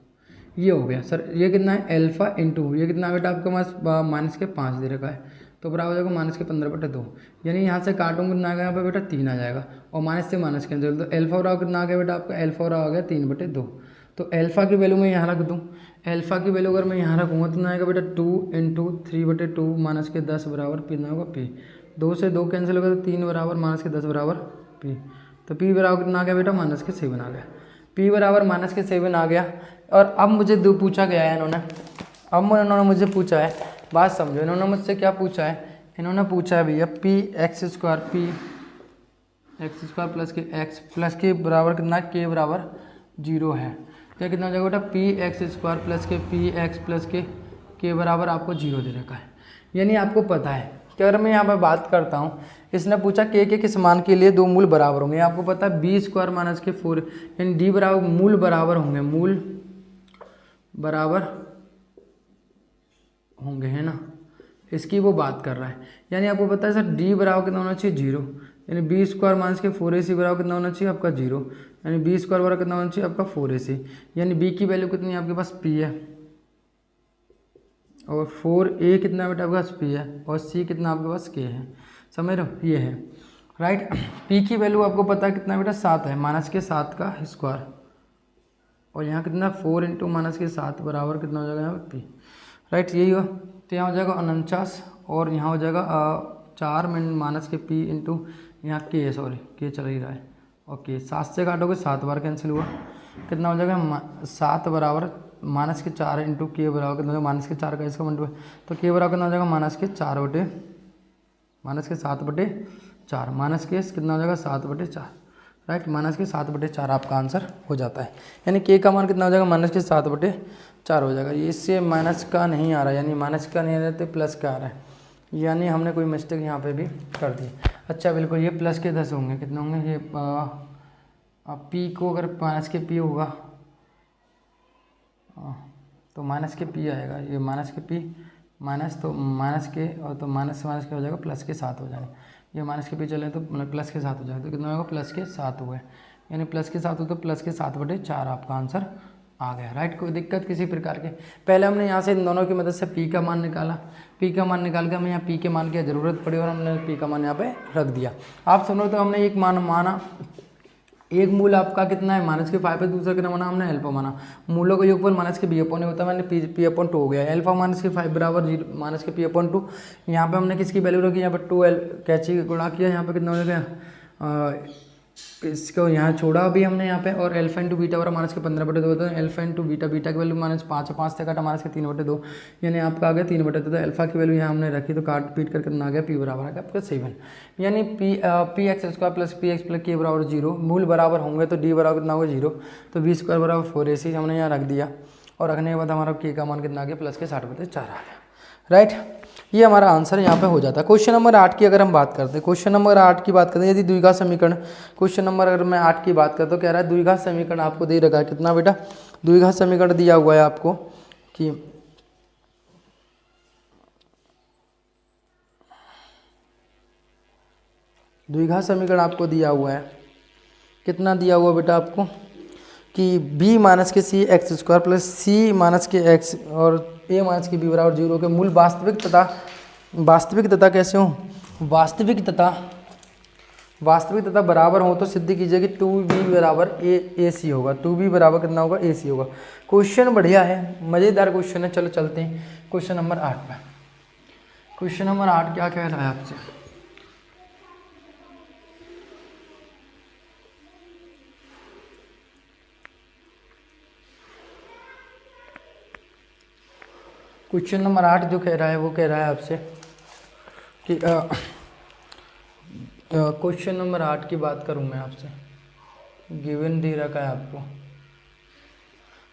ये हो गया सर। ये कितना है अल्फा इंटू ये कितना बेटा आपके पास -5 दे रखा है, तो बराबर हो जाएगा -15/2, यानी यहाँ से काटूंगा कितना आ गया यहाँ पे बेटा 3 आ जाएगा, और माइनस से माइनस कैंसिल, तो अल्फा बराबर कितना आ गया बेटा आपका, अल्फा बराबर आ गया 3/2। तो अल्फा की वैल्यू मैं यहाँ रख दूँ, अल्फा की वैल्यू अगर मैं यहाँ रखूँगा तो कितना आएगा बेटा 2 × 3/2 -10 बराबर कितना होगा p, 2 से 2 कैंसिल होगा तो 3 बराबर -10 बराबर p, तो p बराबर कितना आ गया बेटा -7 आ गया, p बराबर -7 आ गया। और अब मुझे दो पूछा गया है इन्होंने मुझे पूछा है, बात समझो, इन्होंने मुझसे क्या पूछा है, इन्होंने पूछा है भैया px² प्लस के x प्लस के बराबर कितना, k बराबर 0 है, क्या कितना हो जाएगा बेटा px² प्लस के px प्लस के k बराबर आपको 0 दे रखा है। यानी आपको पता है कि अगर मैं यहाँ पर बात करता हूँ, इसने पूछा k के किस मान के लिए दो मूल बराबर होंगे, आपको पता है b² - 4, यानी d बराबर मूल बराबर होंगे, मूल बराबर होंगे, है ना, इसकी वो बात कर रहा है। यानी आपको पता है सर d बराबर कितना होना चाहिए 0, यानी b² - 4ac बराबर कितना होना चाहिए आपका 0, यानी b² बराबर कितना होना चाहिए आपका 4ac, यानी b की वैल्यू कितनी है आपके पास p है, और 4a कितना बेटा आपके पास p है, और c कितना आपके पास k है, समझ रहे हो, ये है राइट। p की वैल्यू आपको पता है कितना बेटा 7 है, -7 का स्क्वायर, और यहाँ कितना 4 × -7 बराबर कितना हो जाएगा यहाँ पे p, राइट, यही हो, तो यहाँ हो जाएगा 49, और यहाँ हो जाएगा 4 -p इंटू यहाँ k, सॉरी k चल ही रहा है, और k 7 से काटोगे 7 बार कैंसिल हुआ, कितना हो जाएगा 7 बराबर -4 इंटू k बराबर कितना हो जाएगा -4 का इसका मल्टीप्लाई, तो k बराबर कितना हो जाएगा -7 कितना हो जाएगा 7/4, राइट, -7/4 आपका आंसर हो जाता है। यानी k का मान कितना हो जाएगा -7/4 हो जाएगा। ये इससे माइनस का नहीं आ रहा, यानी माइनस का नहीं आ रहा तो प्लस का आ रहा है, यानी हमने कोई मिस्टेक यहाँ पे भी कर दी। अच्छा बिल्कुल, ये प्लस के 10 होंगे, कितने होंगे ये p को अगर -p होगा तो -p आएगा, ये -p माइनस तो माइनस के, और तो माइनस के हो जाएगा +7 हो जाएगा, ये -p चले तो +7 हो जाएगा, तो कितना होगा +7 हुआ है, यानी +7 हो तो +7/4 आपका आंसर आ गया, राइट। कोई दिक्कत किसी प्रकार के, पहले हमने यहाँ से इन दोनों की मदद से p का मान निकाला, p का मान निकाल के हमें यहाँ p के मान की ज़रूरत पड़ी और हमने p का मान यहाँ पे रख दिया। आप सुनो तो हमने एक मान माना, एक मूल आपका कितना है -5 है, दूसरा कितना माना हमने अल्फा माना, मूलों का योगफल -b/a होता है, मैंने p/2 हो गया, अल्फा -5 बराबर 0 -p/2, यहाँ पे हमने किसकी वैल्यू रखी, यहाँ पे 2 कैची गुणा किया, यहाँ पे कितना हो गया इसको यहाँ छोड़ा अभी हमने यहाँ पे, और अल्फा इंटू बीटा बराबर -15/2 होता है, अल्फा इंटू बीटा की वैल्यू -5 है, 5 से काटा -3/2, यानी आपका आ गया 3/2, तो अल्फा की वैल्यू यहाँ हमने रखी, तो काट पीट कर कितना आ गया p बराबर आ गया आपका 7, यानी px² plus px plus k बराबर 0, मूल बराबर होंगे तो d बराबर कितना होगा 0, तो b² बराबर 4ac हमने यहाँ रख दिया, और रखने के बाद हमारा k का मान कितना आ गया +7/4 आ गया, राइट। ये हमारा आंसर यहाँ पे हो जाता है। क्वेश्चन नंबर 8 की अगर हम बात करते हैं, क्वेश्चन नंबर 8 की बात करते हैं, यदि द्विघात समीकरण, क्वेश्चन नंबर अगर मैं 8 की बात करता हूँ, कह रहा है द्विघात समीकरण आपको दे रखा है, कितना बेटा द्विघात समीकरण दिया हुआ है आपको कि द्विघात समीकरण आपको दिया हुआ है, कितना दिया हुआ बेटा आपको कि b - के c x² प्लस c - के x और a - के b बराबर 0 के मूल वास्तविक तथा कैसे हो, वास्तविक तथा बराबर हो तो सिद्ध कीजिए कि 2b बराबर ac होगा, 2b बराबर कितना होगा ac होगा। क्वेश्चन बढ़िया है, मज़ेदार क्वेश्चन है, चलो चलते हैं क्वेश्चन नंबर 8 पर। क्वेश्चन नंबर 8 क्या कह रहा है आपसे, क्वेश्चन नंबर 8 जो कह रहा है वो कह रहा है आपसे कि क्वेश्चन नंबर 8 की बात करूं मैं आपसे। गिवन दे रखा है आपको,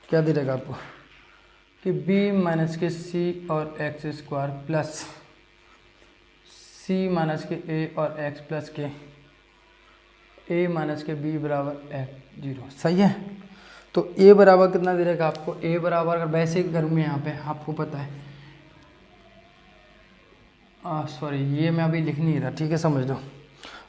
क्या दे रखा आपको कि b माइनस के सी और एक्स स्क्वायर प्लस सी माइनस के ए और एक्स प्लस के ए माइनस के बी बराबर एक्स 0। सही है। तो a बराबर कितना दे रखा आपको, a बराबर अगर वैसे ही करूँ मैं यहाँ पे आपको पता है सॉरी ये मैं अभी लिख नहीं रहा, ठीक है समझ लो।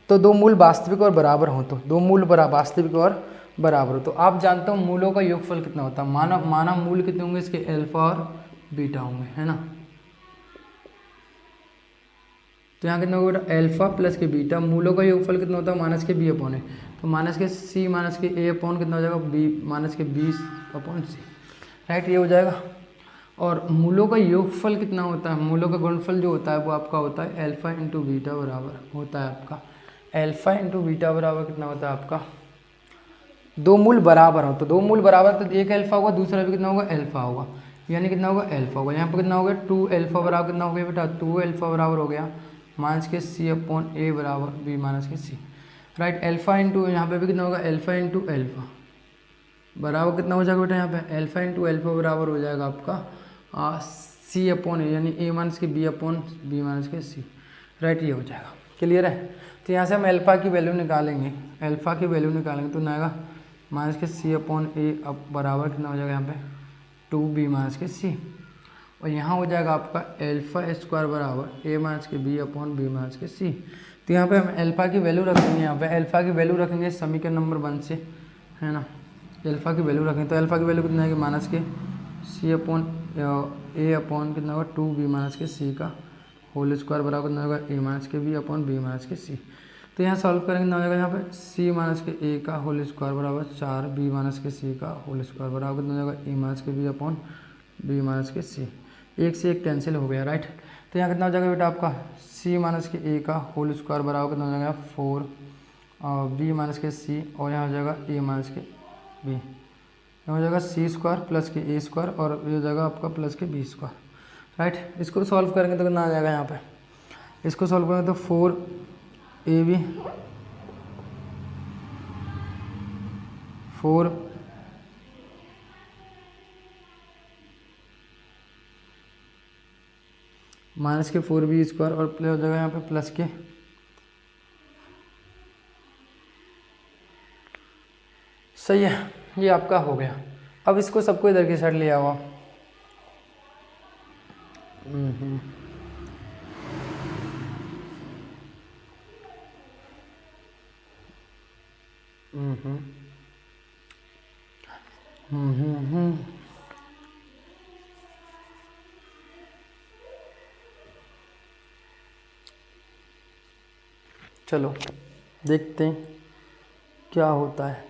तो दो मूल वास्तविक और बराबर हो, तो दो मूल वास्तविक और बराबर हो, तो आप जानते हो मूलों का योगफल कितना होता है। माना मूल कितने होंगे इसके, अल्फा और बीटा होंगे, है ना। तो यहाँ कितना होगा बेटा, अल्फा प्लस के बीटा, मूलों का योगफल कितना होता है, माइनस के बी अपॉन है, तो माइनस के सी माइनस के ए अपॉन कितना हो जाएगा, बी माइनस के बी अपॉन सी, राइट, ये हो जाएगा। और मूलों का योगफल कितना होता है, मूलों का गुणनफल जो होता है वो आपका होता है अल्फा इंटू बीटा बराबर होता है आपका, अल्फा इंटू बीटा बराबर कितना होता है आपका, दो मूल बराबर हो, तो दो मूल बराबर तो एक अल्फा होगा, दूसरा भी कितना होगा, अल्फा होगा, यानी कितना होगा, अल्फा होगा। यहाँ पर कितना हो गया, 2 अल्फा बराबर कितना हो गया बेटा, 2 अल्फा बराबर हो गया माइनस के सी अपॉन ए बराबर बी माइनस के सी, राइट। अल्फा इंटू यहाँ पे भी कितना होगा, अल्फा इंटू अल्फा बराबर कितना हो जाएगा बेटा, यहाँ पे अल्फा इंटू अल्फा बराबर हो जाएगा आपका सी अपॉन ए, यानी ए माइनस के बी अपॉन बी माइनस के सी, राइट, ये हो जाएगा। क्लियर है। तो यहाँ से हम अल्फा की वैल्यू निकालेंगे, अल्फा की वैल्यू निकालेंगे तो ना आएगा माइनस के सी अपॉन ए अब बराबर कितना हो जाएगा यहाँ पे 2b माइनस के सी, और यहाँ हो जाएगा आपका अल्फा स्क्वायर बराबर ए माइनस के बी अपॉन बी माइनस के सी। तो यहाँ पे हम अल्फा की वैल्यू रखेंगे, यहाँ पे अल्फा की वैल्यू रखेंगे समीकरण नंबर 1 से, है ना। अल्फा की वैल्यू रखेंगे तो अल्फा की वैल्यू कितना है कि माइनस के सी अपॉन ए अपॉन कितना होगा 2b माइनस के सी का होल स्क्वायर बराबर कितना होगा ए माइनस के बी अपॉन बी माइनस के सी। तो यहाँ सॉल्व करेंगे कितना हो जाएगा, यहाँ पे सी माइनस के ए का होल स्क्वायर बराबर 4 बी माइनस के सी का होल स्क्वायर बराबर कितना हो जाएगा ए माइनस के बी अपॉन बी माइनस के सी, एक से एक कैंसिल हो गया, राइट। तो यहाँ कितना हो जाएगा बेटा आपका सी माइनस के ए का होल स्क्वायर बराबर कितना हो जाएगा 4 बी माइनस के सी, और यहाँ हो जाएगा ए माइनस के बी, यहाँ हो जाएगा सी स्क्वायर प्लस के ए स्क्वायर और ये हो जाएगा आपका प्लस के बी स्क्वायर, राइट। इसको सॉल्व करेंगे तो कितना आ जाएगा, यहाँ पे इसको सॉल्व करेंगे तो 4ab 4 माइनस के 4b स्क्वायर और प्लस हो जाएगा यहाँ पे प्लस के सही है, ये आपका हो गया। अब इसको सबको इधर की साइड ले आओ। चलो देखते हैं क्या होता है।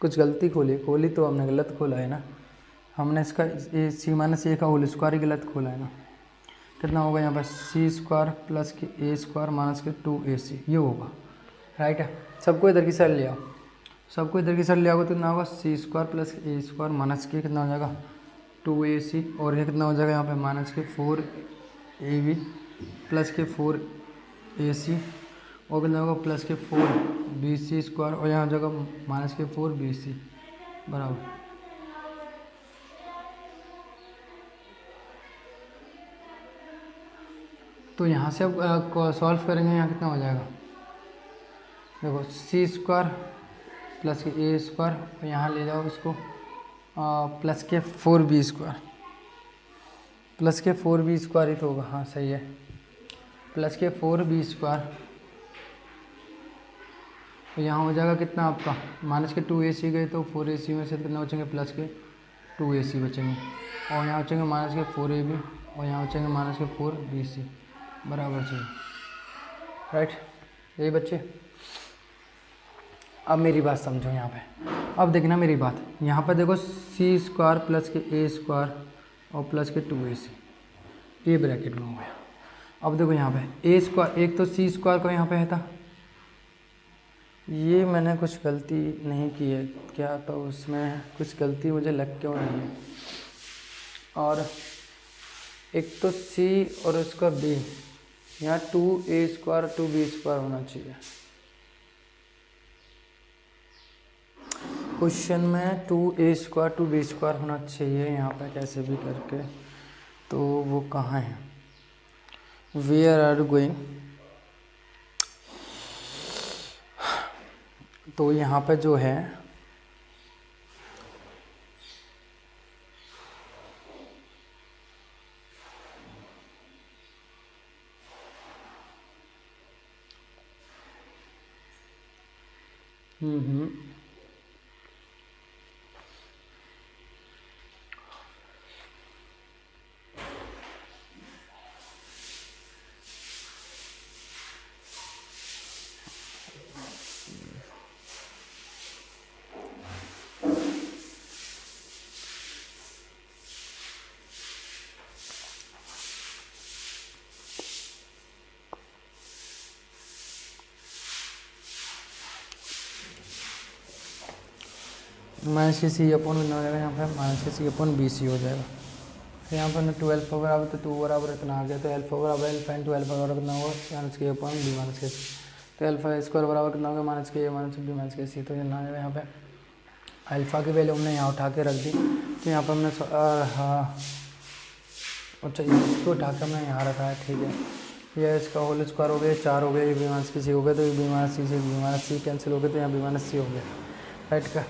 कुछ गलती खोली तो हमने गलत खोला है ना, हमने इसका सी माइनस ए का होल स्क्वायर ही गलत खोला है ना। कितना होगा यहाँ पर सी स्क्वायर प्लस के ए स्क्वायर माइनस के 2ac, ये होगा, राइट है। सबको इधर की साइड ले आओ, सबको इधर की साइड ले आओगे तो कितना होगा सी स्क्वायर प्लस ए स्क्वायर माइनस के कितना हो जाएगा 2ac, और ये कितना हो जाएगा यहाँ पे माइनस के 4ab प्लस के 4ac और कितना होगा प्लस के 4bc स्क्वायर, और यहाँ हो जाएगा माइनस के 4bc बराबर। तो यहाँ से अब सॉल्व करेंगे, यहाँ कितना हो जाएगा, देखो सी स्क्वायर प्लस के ए स्क्वायर, और यहाँ ले जाओ इसको प्लस के 4b स्क्वायर, प्लस के 4b स्क्वायर ही तो होगा, हाँ सही है, प्लस के 4b स्क्वायर, तो यहाँ हो जाएगा कितना आपका माइनस के 2ac गए तो 4ac में से कितना बचेंगे प्लस के 2ac बचेंगे, और यहाँ बचेंगे माइनस के 4ab, और यहाँ बचेंगे माइनस के 4bc बराबर चाहिए, राइट। यही बच्चे, अब मेरी बात समझो यहाँ पे, अब देखना मेरी बात, यहाँ पर देखो सी स्क्वायर प्लस के ए स्क्वायर और प्लस के 2ac, ये ब्रैकेट में हो गया। अब देखो यहाँ पे ए स्क्वायर, एक तो सी स्क्वायर का यहाँ पे है था, ये मैंने कुछ गलती नहीं की है क्या, तो उसमें कुछ गलती मुझे लग क्यों रही है। और एक तो सी और उसका बी, यहाँ 2a² 2b² होना चाहिए। क्वेश्चन में 2a² 2b² होना चाहिए यहाँ पे कैसे भी करके, तो वो कहाँ है। वेयर आर यू गोइंग, तो यहाँ पे जो है -c अपॉन हो जाएगा, यहाँ पे -c अपॉन bc हो जाएगा। यहाँ पर ना 12 बराबर, तो 2 बराबर इतना आ गया, तो अल्फा बराबर अल्फा इन 12 बराबर कितना होगा -k अपॉन b -k, तो अल्फा स्क्वायर बराबर कितना होगा -k b -k, तो ये ना यहाँ पे अल्फा की वैल्यू हमने यहाँ उठा के रख दी, तो यहाँ पर हमने अच्छा इसको उठा के हमने यहाँ रखा है, ठीक है। ये इसका होल स्क्वायर हो गया, 4 हो गया, ये b -c हो गया, तो ये b -c से b -c कैंसिल हो गया, तो यहाँ b -c हो गया, राइट का।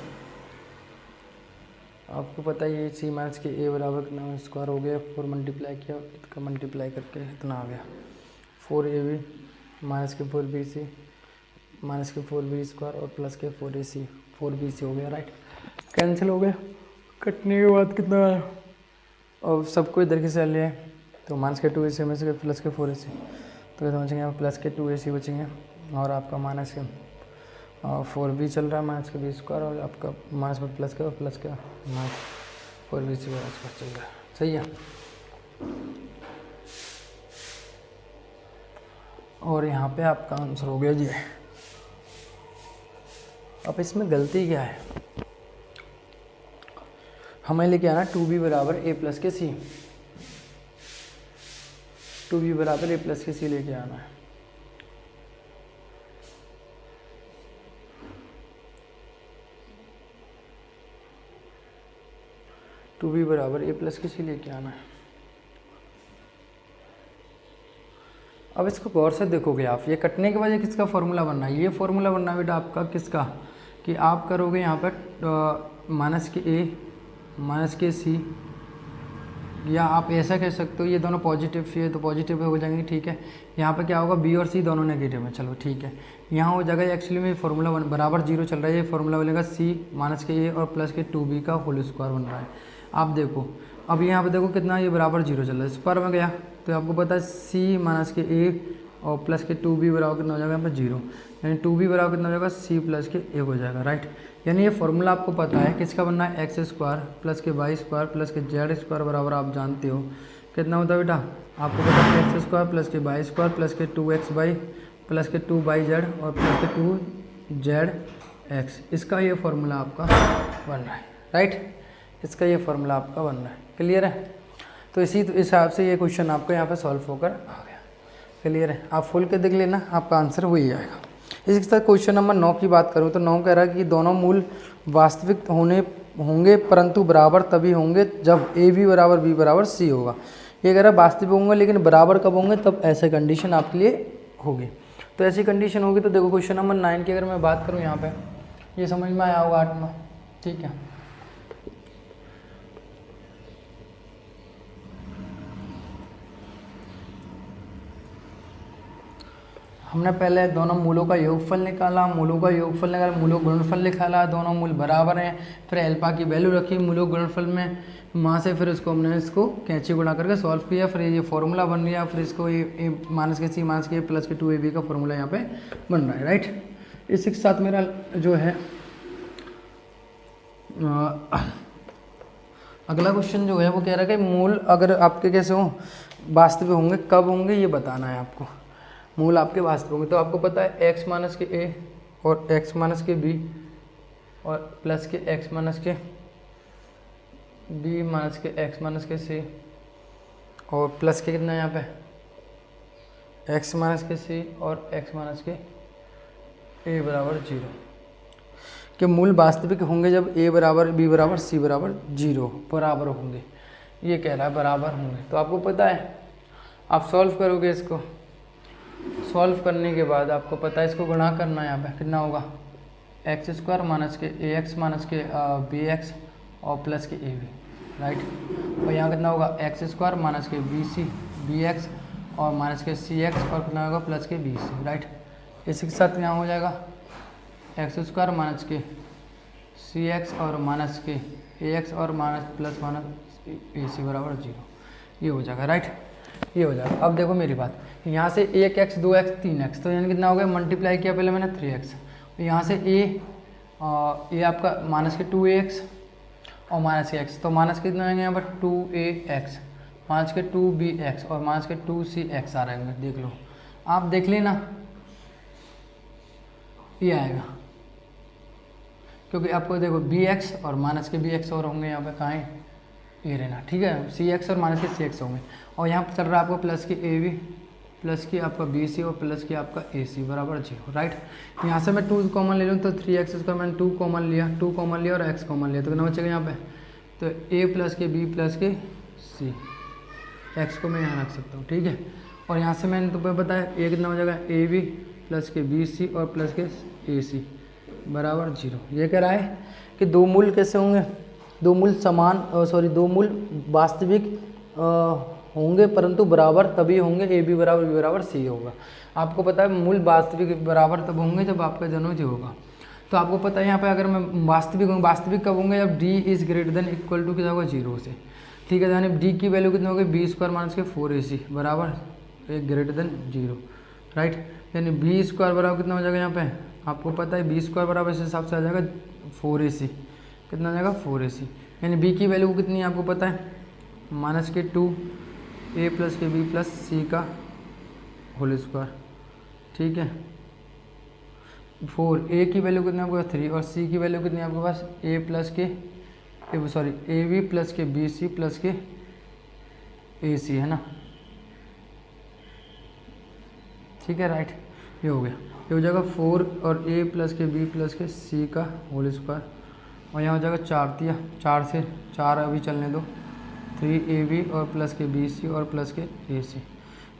आपको पता है ये c -k a बराबर कितना स्क्वायर हो गया, 4 मल्टीप्लाई किया, इसका मल्टीप्लाई करके इतना आ गया 4ab -k 4bc -k 4b² और प्लस के 4bc हो गया, राइट। कैंसिल हो गया, कटने के बाद कितना आया, और सबको इधर की साइड ले आए, तो -के 2ac में से प्लस के 4ac, तो ये बचेंगे प्लस के 2ac बचेंगे, और आपका -के 4b चल रहा है -के b² और आपका प्लस के 4bc चल रहा है, सही है। और यहाँ पे आपका आंसर हो गया जी। अब इसमें गलती क्या है, हमें लेके आना 2b बराबर a प्लस के c, 2b बराबर a प्लस के c लेके आना है। टू बी बराबर a प्लस के c लेके आना है। अब इसको गौर से देखोगे आप, ये कटने के बाद किसका फॉर्मूला बनना है, ये फॉर्मूला बनना है बेटा आपका किसका, कि आप करोगे यहाँ पर -के a -के c, या आप ऐसा कह सकते हो ये दोनों पॉजिटिव है तो पॉजिटिव हो जाएंगे, ठीक है। यहाँ पे क्या होगा b और c दोनों नेगेटिव है, चलो ठीक है। यहाँ हो जाएगा एक्चुअली में फार्मूला बराबर 0 चल रहा है, ये फार्मूला बनेगा c -के a और प्लस के 2b का होल स्क्वायर बन रहा है। आप देखो अब यहाँ पे देखो कितना, ये बराबर 0 चल रहा है, इस पर में गया तो आपको पता है c -के a और प्लस के 2b बराबर कितना हो जाएगा यहाँ पर 0, यानी 2b बराबर कितना हो जाएगा c प्लस के a हो जाएगा, राइट। यानी ये फॉर्मूला आपको पता है किसका बनना है, x² प्लस के y² प्लस के z² बराबर आप जानते हो कितना होता है बेटा, आपको पता है x² प्लस के y² प्लस के 2xy प्लस के 2yz और प्लस के 2zx, इसका ये फॉर्मूला आपका बन रहा है, राइट। इसका ये फॉर्मूला आपका बन रहा है, क्लियर है। तो इसी हिसाब से ये क्वेश्चन आपको यहाँ पे सॉल्व होकर आ गया, क्लियर है। आप फुल के देख लेना, आपका आंसर वही आएगा। इसी तरह क्वेश्चन नंबर 9 की बात करूँ तो 9 कह रहा है कि दोनों मूल वास्तविक होंगे परंतु बराबर तभी होंगे जब a b बराबर b बराबर c होगा। ये कह रहा है वास्तविक होंगे लेकिन बराबर कब होंगे, तब ऐसे कंडीशन आपके लिए होगी। तो ऐसी कंडीशन होगी तो देखो क्वेश्चन नंबर 9 की अगर मैं बात करूँ यहाँ पे, ये समझ में आया होगा 8 में, ठीक है। हमने पहले दोनों मूलों का योगफल निकाला, मूलों गुणनफल निकाला, दोनों मूल बराबर हैं, फिर अल्फा की वैल्यू रखी मूलों गुणनफल में, वहाँ से फिर हमने इसको कैंची गुणा करके सॉल्व किया, फिर ये फॉर्मूला बन गया, फिर इसको ये -के c -के a प्लस के 2ab का फॉर्मूला यहाँ पे बन रहा है, राइट। इसी के साथ मेरा जो है अगला क्वेश्चन जो है वो कह रहा है कि मूल अगर आपके कैसे हो वास्तविक होंगे कब होंगे ये बताना है आपको। मूल आपके वास्तविक होंगे तो आपको पता है x -के a और एक्स माइनस के बी और प्लस के एक्स माइनस के बी माइनस के एक्स माइनस के सी और प्लस के कितना है यहाँ पे एक्स माइनस के सी और एक्स माइनस के ए बराबर 0 के मूल वास्तविक होंगे जब ए बराबर बी बराबर सी बराबर 0 बराबर होंगे। ये कह रहा है बराबर होंगे। तो आपको पता है आप सॉल्व करोगे, इसको सॉल्व करने के बाद आपको पता है इसको गुणा करना है। यहाँ पे कितना होगा एक्स स्क्वायर माइनस के ए एक्स माइनस के बी एक्स और प्लस के ए बी, राइट। और यहाँ कितना होगा एक्स स्क्वायर माइनस के बी सी बी एक्स और माइनस के सी एक्स और कितना होगा प्लस के बी सी, राइट। इसी के साथ यहाँ हो जाएगा एक्स स्क्वायर माइनस के सी एक्स और माइनस के ए एक्स और माइनस प्लस माइनस ए सी बराबर 0। ये हो जाएगा, राइट। ये हो जाएगा। अब देखो मेरी बात, यहाँ से 1x 2x 3x, तो यानी कितना हो गया मल्टीप्लाई किया पहले मैंने 3x। यहाँ से ये आपका माइनस के 2ax और माइनस के x, तो माइनस कितना आएंगे यहाँ पर 2ax माइनस के 2bx और माइनस के 2cx आ रहे हैं। देख लो, आप देख लेना ये आएगा, क्योंकि आपको देखो bx और माइनस के bx और होंगे यहाँ पे कहाँ है ये रहना, ठीक है। cx और माइनस के cx होंगे और यहाँ पर चल रहा है आपको प्लस की ab प्लस की आपका bc और प्लस की आपका ac बराबर 0, राइट। यहाँ से मैं 2 कॉमन ले लूँ तो 3x स्क्वायर मैंने 2 कॉमन लिया और x कॉमन लिया, तो कितना बचेगा यहाँ पे, तो a प्लस के b प्लस के c, x को मैं यहाँ रख सकता हूँ, ठीक है। और यहाँ से मैंने तुम्हें बताया a कितना हो जाएगा ab प्लस के bc और प्लस के ac बराबर 0। ये कह रहा है कि दो मूल कैसे होंगे, दो मूल दो मूल वास्तविक होंगे परंतु बराबर तभी होंगे, ए बी बराबर सी होगा। आपको पता है मूल वास्तविक बराबर तब होंगे जब आपका जनोज होगा। तो आपको पता है यहाँ पे अगर मैं वास्तविक कब होंगे, जब D is greater than equal to कितना होगा 0 से, ठीक है। यानी डी की वैल्यू कितनी होगी बी स्क्वायर माइनस के 4ac बराबर ग्रेटर देन 0, राइट। यानी बी स्क्वायर बराबर कितना हो जाएगा यहाँ पे, आपको पता है बी स्क्वायर बराबर इस हिसाब से आ जाएगा 4ac, कितना आ जाएगा 4ac। यानी बी की वैल्यू कितनी है आपको पता है माइनस के 2a प्लस के बी प्लस सी का होल स्क्वायर, ठीक है। 4a की वैल्यू कितनी है आपके पास 3 और c की वैल्यू कितनी है आपके पास a प्लस के ए बी प्लस के बी सी प्लस के ए सी, है ना, ठीक है, राइट। ये हो गया, ये हो जाएगा 4 और a प्लस के b प्लस के c का होल स्क्वायर और यहाँ हो जाएगा 4 से 4 अभी चलने दो 3ab और प्लस के bc और प्लस के ac।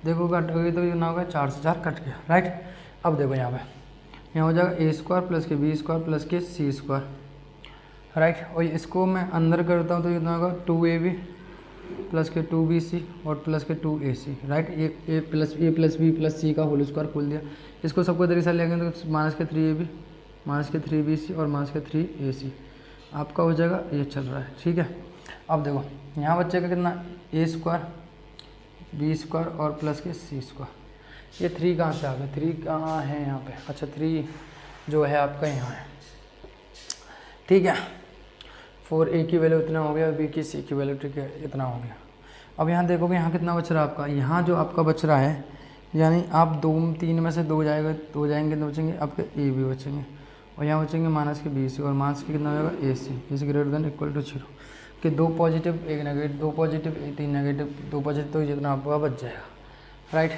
देखो कट गई तो ये ना होगा 4 से 4 कट गया, राइट। अब देखो यहाँ हो जाएगा a स्क्वायर प्लस के b स्क्वायर प्लस के c स्क्वायर, राइट। और इसको मैं अंदर करता हूँ तो कितना होगा 2ab प्लस के 2bc और प्लस के 2ac, राइट। ए प्लस बी प्लस सी का होल स्क्वायर खोल दिया। इसको सबको तरीके से लेंगे तो माइनस के 3ab माइनस के 3bc और माइनस के 3ac आपका हो जाएगा। ये चल रहा है, ठीक है। अब देखो यहाँ बच्चे का कितना a स्क्वायर बी स्क्वायर और प्लस के c स्क्वायर। ये 3 कहाँ से आ गया, 3 कहाँ है यहाँ पे, अच्छा 3 जो है आपका यहाँ है, ठीक है। 4a की वैल्यू इतना हो गया, b की c की वैल्यू ठीक है इतना हो गया। अब यहाँ देखोगे यहाँ कितना बच रहा है आपका, यहाँ जो आपका बच रहा है यानी आप 3 में से 2 जाएंगे तो बचेंगे आपके a भी बचेंगे और यहाँ बचेंगे माइनस के b सी और माइनस के कितना हो जाएगा ac is greater than equal to 0 कि 2 positive 1 negative 2 positive 3 negative 2 positive, तो जितना आपका बच जाएगा, राइट।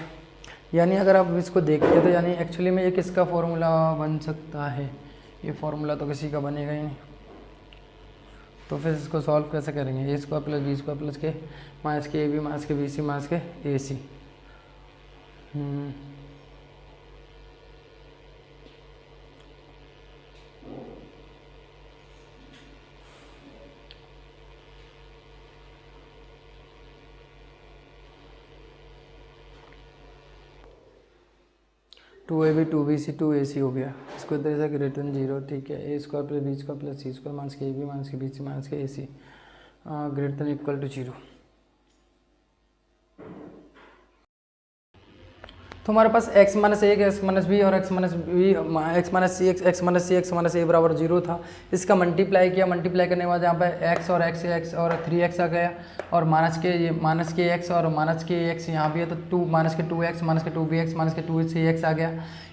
यानी अगर आप इसको देखते तो यानी एक्चुअली में ये किसका फॉर्मूला बन सकता है, ये फॉर्मूला तो किसी का बनेगा ही नहीं। तो फिर इसको सॉल्व कैसे करेंगे, a square plus B square plus के माइनस के ए बी माइनस के बी सी माइनस के A C. 2ab 2bc 2ac हो गया। इसको इधर से ग्रेटर देन 0, ठीक है। a square plus B square plus C square minus के ए बी माइनस के बी सी माइनस के A C greater than equal to 0। तो हमारे पास x minus A X minus B और x minus B X minus C X minus C X minus A बराबर 0 था। इसका मल्टीप्लाई किया, मल्टीप्लाई करने के बाद यहाँ पे x और x और 3x आ गया और माइनस के x और माइनस के x यहाँ भी है तो 2 माइनस के 2x माइनस के 2bx माइनस के 2cx आ गया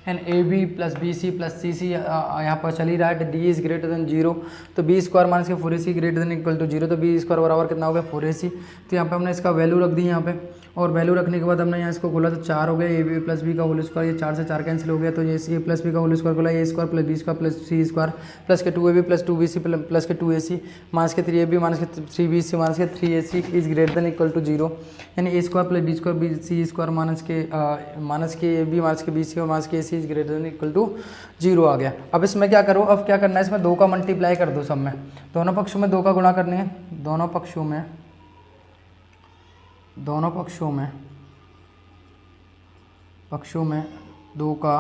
and A B plus B C plus C C यहाँ पर चल ही रहा है। डी इज़ ग्रेटर देन 0 तो बी स्क्वायर माइनस के 4ac greater than equal to 0 तो बी स्क्वायर बराबर कितना हो गया 4ac। तो यहाँ पे हमने इसका वैल्यू रख दी यहाँ पे और वैल्यू रखने के बाद हमने यहाँ इसको खोला तो 4 हो गया ए बी प्लस बी का होल स्क्वायर, ये 4 से 4 कैंसिल हो गया तो ये ए प्लस बी का होल स्क्वायर खोला A square plus B square plus C square plus के 2ab प्लस 2bc प्लस के 2ac माइनस के 3ab माइनस के 3bc माइनस के 3ac is greater than equal to 0 यानी A square plus B square B C square minus के ab minus के bc और minus के ac is greater than equal to 0 आ गया। अब इसमें क्या करो, अब क्या करना है इसमें 2 का मल्टीप्लाई कर दो सब में, दोनों पक्षों में 2 का गुणा करनी है, दोनों पक्षों में 2 का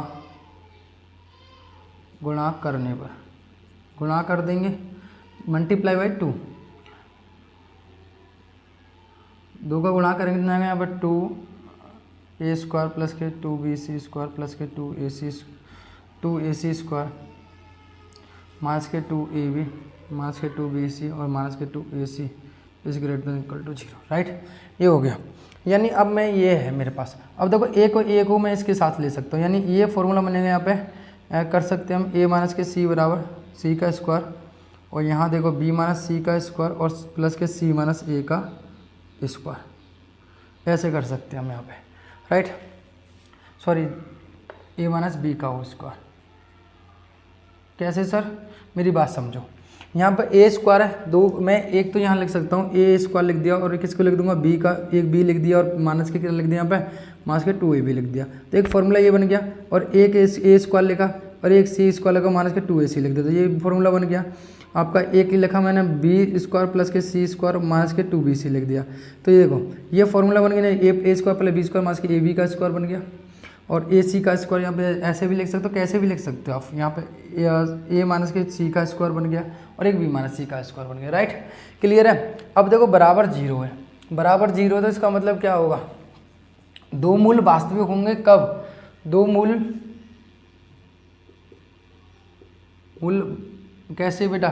गुणा करने पर गुणा कर देंगे मल्टीप्लाई बाई 2, 2 का गुणा करेंगे कितना आएगा यहाँ पर 2a स्क्वायर प्लस के 2bc स्क्वायर प्लस के 2ac स्क्वायर माइनस के 2ab माइनस के 2bc और माइनस के 2ac is greater than equal to 0 right. ये हो गया, यानी अब मैं ये है मेरे पास। अब देखो ए को मैं इसके साथ ले सकता हूँ, यानी ये फॉर्मूला बनेगा यहाँ पे कर सकते हैं हम a माइनस के c बराबर c का स्क्वायर और यहाँ देखो b माइनस c का स्क्वायर और प्लस के c माइनस a का स्क्वायर, ऐसे कर सकते हैं हम यहाँ पे right, sorry a minus b का हो स्क्वायर। कैसे सर, मेरी बात समझो, यहाँ पर a स्क्वायर है, दो मैं एक तो यहाँ लिख सकता हूँ a स्क्वायर लिख दिया और किसको लिख दूंगा b का, एक b लिख दिया और माइनस के क्या लिख दिया यहाँ पे माइनस के 2ab लिख दिया तो एक फॉर्मूला ये बन गया और एक a स्क्वायर लिखा और एक c स्क्वायर लिखा माइनस के 2ac लिख दिया तो ये फॉर्मूला बन गया आपका। एक लिखा मैंने b स्क्वायर प्लस के c स्क्वायर माइनस के 2bc लिख दिया तो ये देखो ये फॉर्मूला बन गया ना, a square plus b square minus के ab का स्क्वायर बन गया और ac का स्क्वायर यहाँ पे ऐसे भी लिख सकते हो, कैसे भी लिख सकते हो आप, यहाँ पे a माइनस के c का स्क्वायर बन गया और एक b माइनस c का स्क्वायर बन गया राइट, क्लियर है। अब देखो बराबर 0 है, बराबर 0 है तो इसका मतलब क्या होगा, दो मूल वास्तविक होंगे कब, दो मूल कैसे बेटा,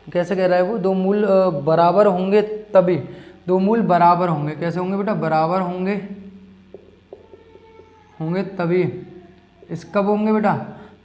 कैसे कह रहा है वो, दो मूल बराबर होंगे तभी, दो मूल बराबर होंगे, कैसे होंगे बेटा, बराबर होंगे तभी। इस कब होंगे बेटा,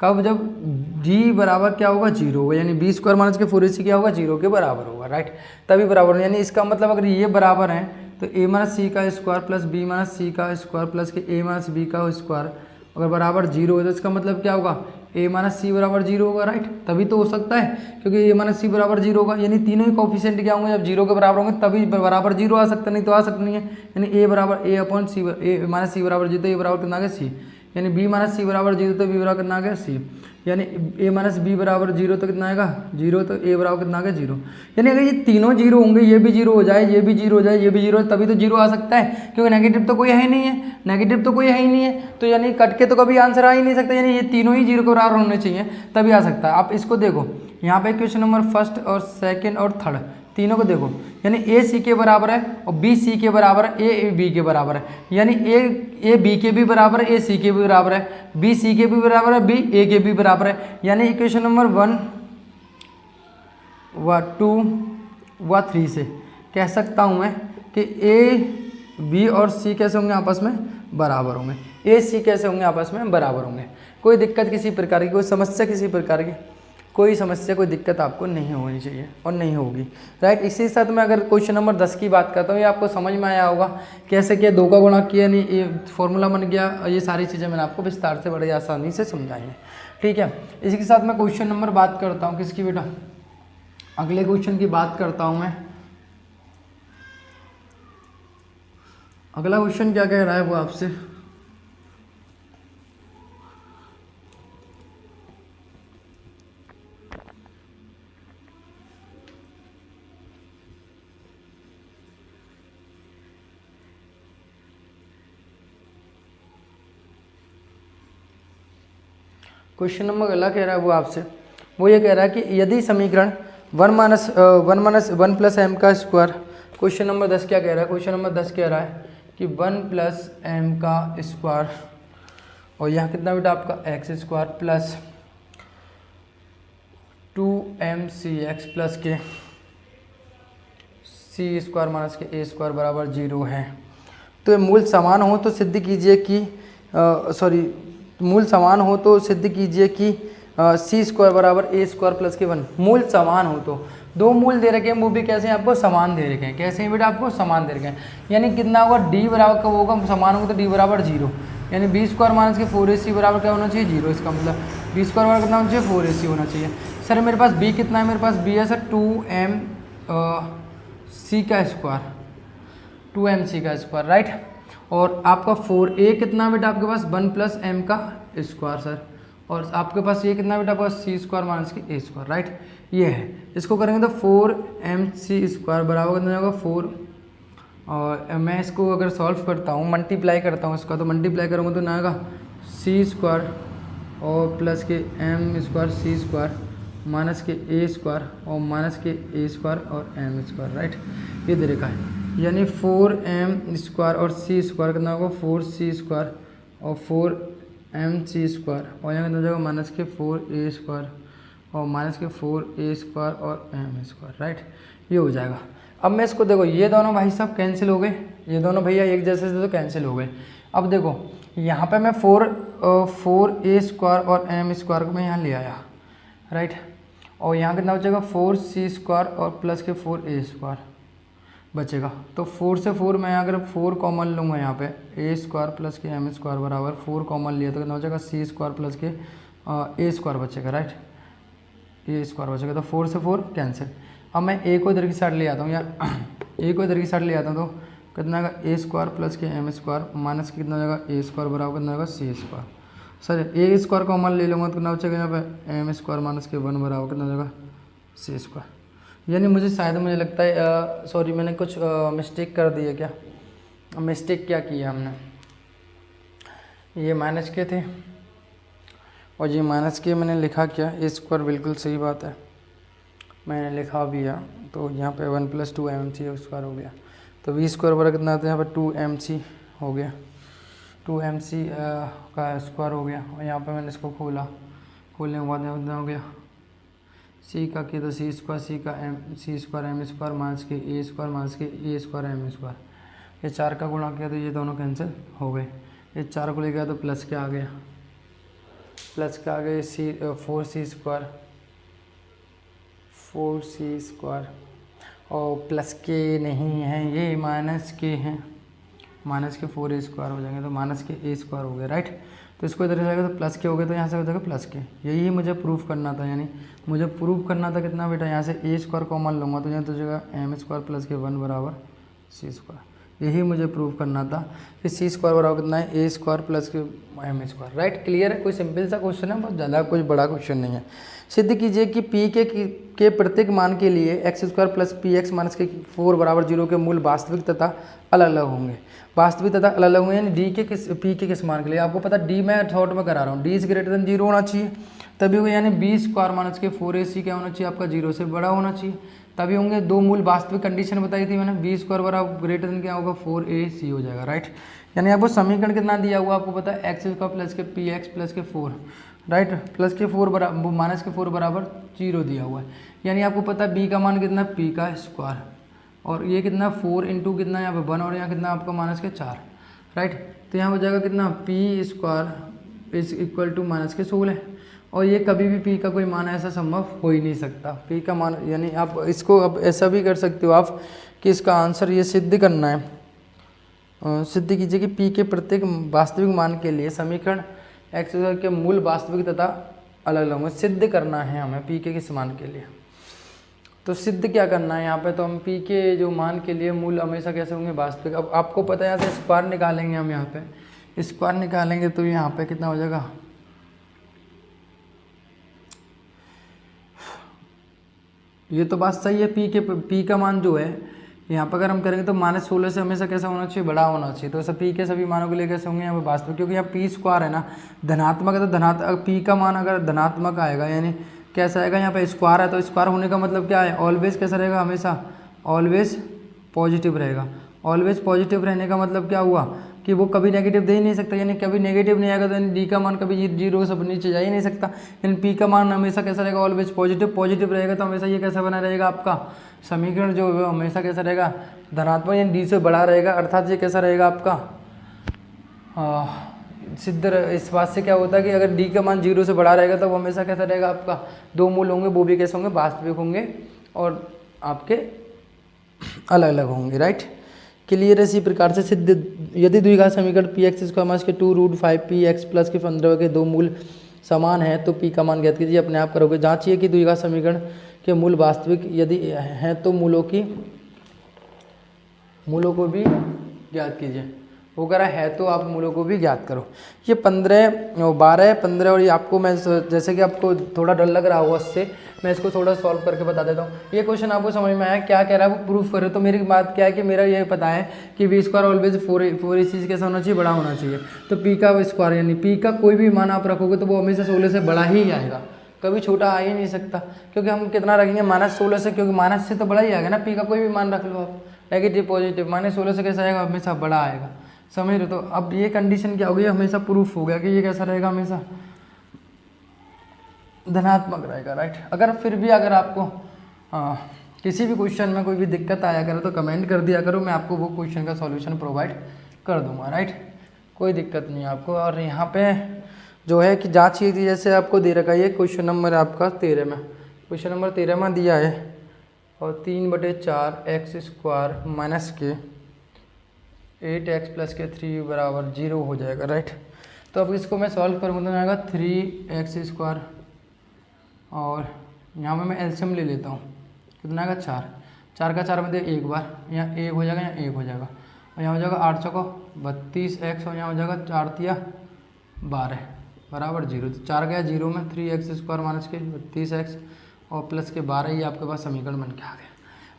कब, जब g बराबर क्या होगा 0 होगा, यानी b स्क्वायर माइनस के 4ac क्या होगा 0 के बराबर होगा राइट, तभी बराबर होगा। यानी इसका मतलब अगर ये बराबर है तो a माइनस c का square plus b minus c का स्क्वायर प्लस के a माइनस b का स्क्वायर अगर बराबर 0 है तो इसका मतलब क्या होगा, a माइनस c बराबर 0 होगा राइट, तभी तो हो सकता है क्योंकि a माइनस c बराबर 0 होगा, यानी तीनों ही कोफिशिएंट क्या होंगे, जब 0 के बराबर होंगे तभी बराबर 0 आ सकता, नहीं तो आ सकता नहीं है। यानी a बराबर a upon C, a minus c बराबर 0 तो a बराबर कितना आ गया c, यानी b माइनस c बराबर 0 तो b बराबर कितना आ गया c, यानी a माइनस b बराबर 0 तो कितना आएगा 0 तो a बराबर कितना आ गया 0। यानी अगर ये तीनों 0 होंगे, ये भी 0 हो जाए, ये भी 0 हो जाए, ये भी 0 तभी तो 0 आ सकता है, क्योंकि नेगेटिव तो कोई है ही नहीं है, नेगेटिव तो कोई है ही नहीं है, तो यानी कट के तो कभी आंसर आ ही नहीं सकता, यानी ये तीनों ही 0 के बराबर होने चाहिए तभी आ सकता है। आप इसको देखो यहाँ पे क्वेश्चन नंबर फर्स्ट और सेकेंड और थर्ड तीनों को देखो, यानी a c के बराबर है और b c के बराबर है, a b के बराबर है, यानी a b के भी बराबर है, a c के भी बराबर है, b c के भी बराबर है, b a के भी बराबर है। यानी इक्वेशन नंबर 1 व 2 व 3 से कह सकता हूँ मैं कि a b और c कैसे होंगे आपस में बराबर होंगे, a c कैसे होंगे आपस में बराबर होंगे। कोई दिक्कत किसी प्रकार की, कोई समस्या किसी प्रकार की, कोई समस्या कोई दिक्कत आपको नहीं होनी चाहिए और नहीं होगी राइट। इसी के साथ मैं अगर क्वेश्चन नंबर 10 की बात करता हूँ, ये आपको समझ में आया होगा कैसे किया, 2 का गुणा किया, नहीं ये फॉर्मूला बन गया और ये सारी चीज़ें मैंने आपको विस्तार से बड़ी आसानी से समझाई हैं ठीक है। इसी के साथ मैं क्वेश्चन नंबर बात करता हूँ किसकी बेटा, अगले क्वेश्चन की बात करता हूँ मैं। अगला क्वेश्चन क्या कह रहा है वो आपसे, क्वेश्चन नंबर अगला कह रहा है वो आपसे, वो ये कह रहा है कि यदि समीकरण 1 प्लस m का स्क्वायर, क्वेश्चन नंबर 10 क्या कह रहा है, क्वेश्चन नंबर 10 कह रहा है कि 1 प्लस m का स्क्वायर और यहाँ कितना बेटा आपका x square plus 2mcx plus के सी स्क्वायर माइनस के ए स्क्वायर बराबर 0 है। तो ये मूल समान हो तो सिद्ध कीजिए कि मूल समान हो तो सिद्ध कीजिए कि सी स्क्वायर बराबर ए स्क्वायर प्लस के 1। मूल समान हो तो दो मूल दे रखे हैं, वो भी कैसे हैं आपको समान दे रखे हैं। कैसे हैं बेटा आपको समान दे रखे हैं, यानी कितना होगा डी बराबर कब होगा समान होगा तो डी बराबर 0, यानी बी स्क्वायर माइनस के 4ac बराबर क्या होना चाहिए 0। इसका मतलब बी स्क्वायर बराबर कितना होना चाहिए 4ac होना चाहिए। सर मेरे पास बी कितना है, मेरे पास बी है सर 2mc का स्क्वायर 2mc का स्क्वायर राइट। और आपका 4a कितना बेटा आपके पास 1 प्लस m का स्क्वायर सर। और आपके पास ये कितना बेटा आपका सी स्क्वायर माइनस के ए स्क्वायर राइट, ये है। इसको करेंगे तो 4mc स्क्वायर बराबर कितना होगा 4, और मैं इसको अगर सॉल्व करता हूँ मल्टीप्लाई करता हूँ इसका, तो मल्टीप्लाई करूँगा तो ना आएगा सी स्क्वायर और प्लस के m स्क्वायर सी स्क्वायर माइनस के ए स्क्वायर और माइनस के ए स्क्वायर और m स्क्वायर राइट, ये दे रखा है। यानी 4m स्क्वायर और सी स्क्वायर कितना होगा 4c स्क्वायर और 4mc स्क्वायर, और यहाँ कितना हो जाएगा माइनस के 4a स्क्वायर और माइनस के 4a स्क्वायर और m स्क्वायर राइट, ये हो जाएगा। अब मैं इसको देखो ये दोनों भाई साहब कैंसिल हो गए, ये दोनों भैया एक जैसे से तो कैंसिल हो गए। अब देखो यहाँ पे मैं 4a स्क्वायर और m स्क्वायर को मैं यहाँ ले आया राइट, और यहाँ कितना बचेगा 4c स्क्वायर और प्लस के 4a स्क्वायर बचेगा। तो 4 से 4 मैं अगर 4 कॉमन लूँगा यहाँ पे a स्क्वायर प्लस के m स्क्वायर बराबर 4 कॉमन लिया तो कितना बचेगा c स्क्वायर प्लस के a स्क्वायर बचेगा राइट, a स्क्वायर बचेगा। तो 4 से 4 कैंसिल। अब मैं a को इधर की साइड ले आता हूँ, या a को इधर की साइड ले आता हूँ तो कितना होगा a स्क्वायर प्लस के m स्क्वायर माइनस कितना हो जाएगा a स्क्वायर बराबर कितना होगा c square. Sir a square common ले लूँगा तो कितना बचेगा यहाँ पे m स्क्वायर माइनस के 1 बराबर कितना हो जाएगा c स्क्वायर। यानी मुझे लगता है सॉरी मैंने कुछ मिस्टेक कर दी है। क्या मिस्टेक क्या किया हमने, ये माइनस के थे और ये माइनस के मैंने लिखा क्या ए स्क्वायर, बिल्कुल सही बात है मैंने लिखा भी है। तो यहाँ पे 1 प्लस 2mc स्क्वायर हो गया, तो v स्क्वायर बराबर कितना आता है यहाँ पर 2mc हो गया, 2mc का स्क्वायर हो गया। और यहाँ पे मैंने इसको खोलने के बाद कितना हो गया सी का किया तो सी स्क्वायर सी स्क्वायर एम स्क्वायर माइनस के ए स्क्वायर माइनस के ए स्क्वायर एम स्क्वायर, ये 4 का गुणा किया तो ये दोनों कैंसिल हो गए। ये 4 को ले गया तो प्लस के आ गया, प्लस के आ गए सी 4c स्क्वायर और प्लस के नहीं हैं ये माइनस के हैं, माइनस के 4a स्क्वायर हो जाएंगे तो माइनस के a स्क्वायर हो गया राइट। तो इसको इधर जाएगा तो प्लस के हो गए, तो यहाँ से हो जाएगा प्लस के। यही मुझे प्रूफ करना था, यानी मुझे प्रूफ करना था कितना बेटा, यहाँ से a स्क्वायर कॉमन लूँगा तो यहाँ तो जगह m स्क्वायर प्लस के 1 बराबर c स्क्वायर। यही मुझे प्रूफ करना था कि c स्क्वायर बराबर कितना है a स्क्वायर प्लस के m स्क्वायर राइट। क्लियर है, कोई सिंपल सा क्वेश्चन है, बहुत ज़्यादा कोई बड़ा क्वेश्चन नहीं है। सिद्ध कीजिए कि p के प्रत्येक मान के लिए x square plus px minus के 4 बराबर 0 के मूल वास्तविक तथा अलग अलग होंगे। वास्तविक तथा अलग अलग होंगे यानी डी के पी के किस मान के लिए, आपको पता डी मैं थॉट में करा रहा हूँ, डी इज ग्रेटर देन 0 होना चाहिए तभी होगा, यानी बी स्क्वायर माइनस के 4ac क्या होना चाहिए आपका 0 से बड़ा होना चाहिए तभी होंगे। दो मूल वास्तविक कंडीशन बताई थी मैंने, बी स्क्वायर बराबर ग्रेटर देन क्या होगा 4ac हो जाएगा राइट। यानी आपको समीकरण कितना दिया हुआ आपको पता है, एक्स स्क्वायर प्लस के पी एक्स प्लस के 4 राइट, प्लस के 4 बराबर माइनस के 4 बराबर 0 दिया हुआ है। यानी आपको पता है बी का मान कितना पी का स्क्वायर, और ये कितना 4 इंटू कितना यहाँ पे 1 और यहाँ कितना आपका माइनस के 4 राइट। तो यहाँ हो जाएगा कितना P square is equal to minus के 16, और ये कभी भी पी का कोई मान ऐसा संभव हो ही नहीं सकता। पी का मान यानी आप इसको अब ऐसा भी कर सकते हो आप कि इसका आंसर ये सिद्ध करना है, सिद्ध कीजिए कि पी के प्रत्येक वास्तविक मान के लिए समीकरण एक्स के मूल वास्तविक तथा अलग अलग होंगे। सिद्ध करना है हमें पी के किस मान के लिए, तो सिद्ध क्या करना है यहाँ पे, तो हम पी के जो मान के लिए मूल हमेशा कैसे होंगे वास्तविक। अब आपको पता है यहाँ से स्क्वायर निकालेंगे हम, यहाँ पे स्क्वायर निकालेंगे तो यहाँ पे कितना हो जाएगा, ये तो बात सही है। पी का मान जो है यहाँ पर अगर हम करेंगे तो -16 से हमेशा कैसा होना चाहिए, बड़ा होना चाहिए। तो पी के सभी मानों के लिए कैसे होंगे यहाँ पे वास्तविक, क्योंकि यहाँ पी स्क्वायर है ना, धनात्मक है तो धनात्मक पी का मान अगर धनात्मक आएगा यानी कैसा आएगा, यहाँ पे स्क्वायर है तो स्क्वायर होने का मतलब क्या है, ऑलवेज कैसा रहेगा, हमेशा ऑलवेज पॉजिटिव रहेगा। ऑलवेज पॉजिटिव रहने का मतलब क्या हुआ कि वो कभी नेगेटिव दे ही नहीं सकता, यानी कभी नेगेटिव नहीं आएगा तो यानी डी का मान कभी जीरो से नीचे जा ही नहीं सकता। यानी पी का मान हमेशा कैसा रहेगा, ऑलवेज पॉजिटिव। पॉजिटिव रहेगा तो हमेशा ये कैसा बना रहेगा, आपका समीकरण जो है हमेशा कैसा रहेगा, धनात्मक, यानी डी से बड़ा रहेगा। अर्थात ये कैसा रहेगा आपका सिद्ध। इस बात से क्या होता है कि अगर डी का मान जीरो से बड़ा रहेगा तो वो हमेशा कैसा रहेगा, आपका दो मूल होंगे, वो भी कैसे होंगे, वास्तविक होंगे और आपके अलग अलग होंगे। राइट, क्लियर है। इसी प्रकार से सिद्ध यदि द्विघात समीकरण पी एक्स स्क्वायर माइनस के 2√5 पी एक्स प्लस के 15 के दो मूल समान है तो पी का मान ज्ञात कीजिए। अपने आप करोगे। जांचिए कि द्विघात समीकरण के मूल वास्तविक यदि हैं तो मूलों को भी ज्ञात कीजिए। वो कह रहा है तो आप मूलों को भी ज्ञात करो। ये 12 और ये आपको मैं जैसे कि आपको थोड़ा डर लग रहा होगा उससे, मैं इसको थोड़ा सॉल्व करके बता देता हूँ। ये क्वेश्चन आपको समझ में आया क्या कह रहा है, वो प्रूफ करे। तो मेरी बात क्या है कि मेरा ये पता है कि बी स्क्वायर ऑलवेज 4 इस चीज़ कैसा होना चाहिए, बड़ा होना चाहिए। तो पी का स्क्वायर यानी पी का कोई भी मान आप रखोगे तो वो हमेशा 16 से बड़ा ही आएगा, कभी छोटा आ ही नहीं सकता। क्योंकि हम कितना रखेंगे, -16 से, क्योंकि माइनस से तो बड़ा ही आएगा ना। पी का कोई भी मान रख लो आप, नेगेटिव पॉजिटिव, -16 से कैसा आएगा, हमेशा बड़ा आएगा। समझ रहे? तो अब ये कंडीशन क्या हो गई, हमेशा प्रूफ हो गया कि ये कैसा रहेगा, हमेशा धनात्मक रहेगा। राइट, अगर फिर भी अगर आपको किसी भी क्वेश्चन में कोई भी दिक्कत आया करे तो कमेंट कर दिया करो, मैं आपको वो क्वेश्चन का सॉल्यूशन प्रोवाइड कर दूंगा। राइट, कोई दिक्कत नहीं है आपको। और यहाँ पे जो है कि जांच ये थी, जैसे आपको दे रखा है ये क्वेश्चन नंबर आपका 13 में, क्वेश्चन नंबर 13 में दिया है और 3/4 एक्स स्क्वायर माइनस के 8x प्लस के 3 बराबर 0 हो जाएगा। राइट, तो अब इसको मैं सॉल्व करूँगा तो आएगा 3x स्क्वायर और यहाँ पे मैं एलसीएम ले लेता हूँ, कितना आएगा 4 का 4 में दे एक बार, यहाँ 1 हो जाएगा, यहाँ 1 हो जाएगा और यहाँ हो जाएगा 8 को 32x और यहाँ हो जाएगा 4 तिया 12 बराबर 0। तो 4 गया 0 में, 3x स्क्वायर माइनस के 32x और प्लस के 12, ये आपके पास समीकरण बन के आ गया।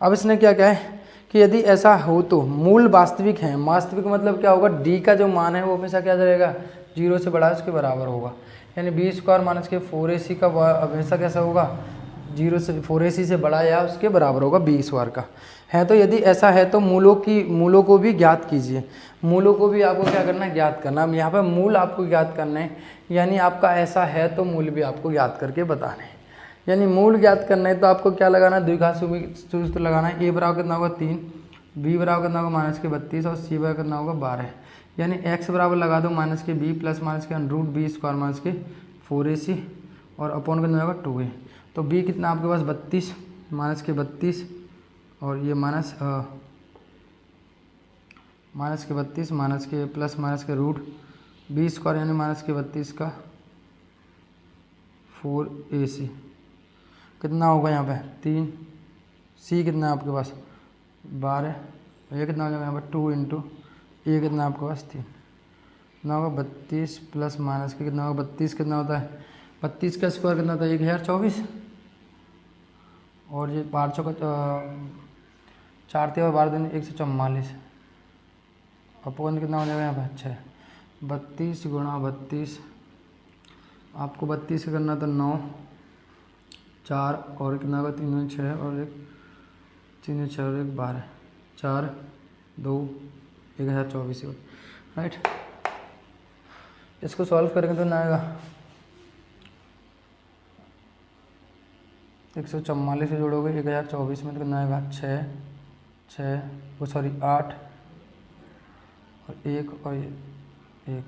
अब इसने क्या क्या है कि यदि ऐसा हो तो मूल वास्तविक हैं। वास्तविक मतलब क्या होगा, डी का जो मान है वो हमेशा क्या रहेगा, 0 से बड़ा उसके बराबर होगा। यानी बी स्क्वायर माइनस के 4ac का हमेशा कैसा होगा, 0 से 4ac से बड़ा या उसके बराबर होगा बी स्क्वायर का है। तो यदि ऐसा है तो मूलों को भी ज्ञात कीजिए। मूलों को भी आपको क्या करना है, ज्ञात करना। अब यहाँ पर मूल आपको ज्ञात करना है, यानी आपका ऐसा है तो मूल भी आपको ज्ञात करके बताना है। यानी मूल ज्ञात करना है तो आपको क्या लगाना है, द्विघात सूत्र लगाना है। ए बराबर कितना होगा 3, बी बराबर कितना होगा -32 और सी बराबर कितना होगा 12। यानी एक्स बराबर लगा दो -b plus -√b square minus के 4ac और अपॉन कितना होगा 2a। तो b कितना आपके पास 32 -32 और ये माइनस के प्लस √b स्क्वायर यानी -32 का 4ac कितना होगा यहाँ पे 3, c कितना है आपके पास 12, ये कितना हो जाएगा यहाँ पर 2 इंटू ये कितना आपके पास 3, कितना होगा 32 प्लस माइनस के कितना होगा 32 कितना होता है 32 का स्क्वायर कितना होता है 1024 और ये 4 और 12 दिन 144 अपॉन कितना हो जाएगा यहाँ पे 6, 32 गुणा 32 आपको 32 का करना तो 9, 4 और कितना होगा 3 6 और 3 6 और 1 12, 4 2 1024। राइट, इसको सॉल्व करेंगे तो ना आएगा 144 से जोड़ोगे 1024 में तो कितना आएगा 8 और 1 और 1।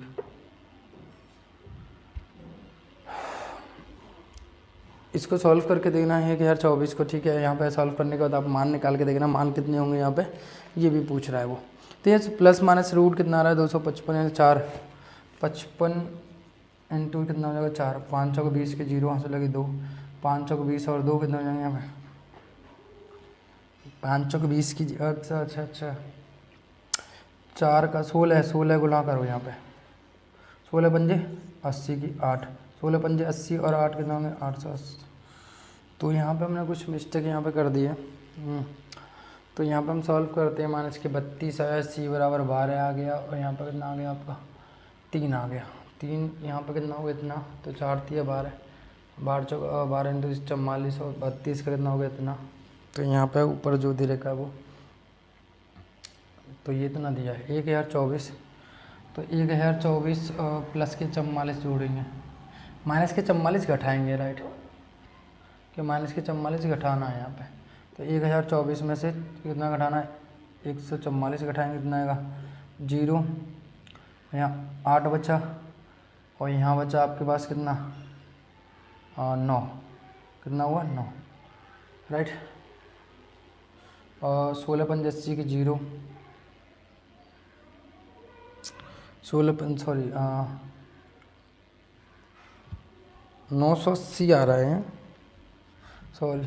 इसको सॉल्व करके देखना है 1024 को। ठीक है, यहाँ पे सॉल्व करने के बाद आप मान निकाल के देखना मान कितने होंगे यहाँ पे, ये भी पूछ रहा है वो। तो ये प्लस माइनस रूट कितना आ रहा है 255 यानी 4 55 इंटू कितना हो जाएगा 4, 5 चौक 20 के 0 वहाँ से लगे 2, 5 चौक 20 और 2 कितना हो जाएंगे यहाँ पे 5 चौक 20 की अच्छा 4 का 16 गुणा करो यहाँ पे 16 पंजे 80 की 8, 16 पंजे 80 और 8 कितना होंगे 880। तो यहाँ पे हमने कुछ मिस्टेक यहाँ पे कर दी है। तो यहाँ पे हम सॉल्व करते हैं माइनस के 32 आया, सी बराबर 12 आ गया और यहाँ पर कितना आ गया आपका 3 आ गया। 3 यहाँ पे कितना होगा इतना, तो 4 3 12, 12 इंटू 44 और 32 का कितना होगा इतना। तो यहाँ पे ऊपर जो दे रखा है वो, तो ये इतना दिया है 1024 तो 1024 प्लस के 44 जोड़ेंगे, माइनस के 44 घटाएंगे, राइट, कि माइनस के 44 घटाना है यहाँ पे। तो 1024 में से कितना घटाना है, 144 घटाएंगे, कितना आएगा 0, यहाँ 8 बचा, और यहाँ बचा आपके पास कितना 9, कितना हुआ 9, राइट। और 16 पंजे 80 की 0, 980 आ रहे हैं, सॉरी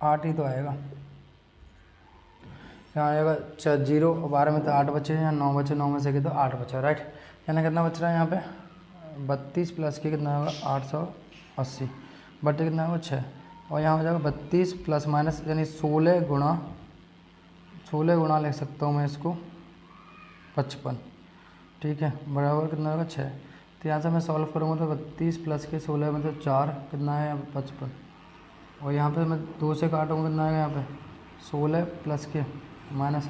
8 ही तो आएगा, यहाँ आएगा 0 और 12 में तो 8 बचे हैं, 9 बचे, 9 में से के तो 8 बचा, राइट। यानी कितना बच रहा है यहाँ पे 32 प्लस के कितना होगा 880 बटे कितना होगा 6, और यहाँ हो जाएगा 32 प्लस माइनस यानी 16 गुणा लिख सकता हूँ मैं इसको 55, ठीक है, बराबर कितना होगा 6। तो यहाँ से मैं सॉल्व करूँगा तो 32 प्लस के 16 में तो 4, कितना है 55, और यहाँ पे मैं 2 से काटूँगा, कितना आएगा यहाँ पे 16 प्लस के माइनस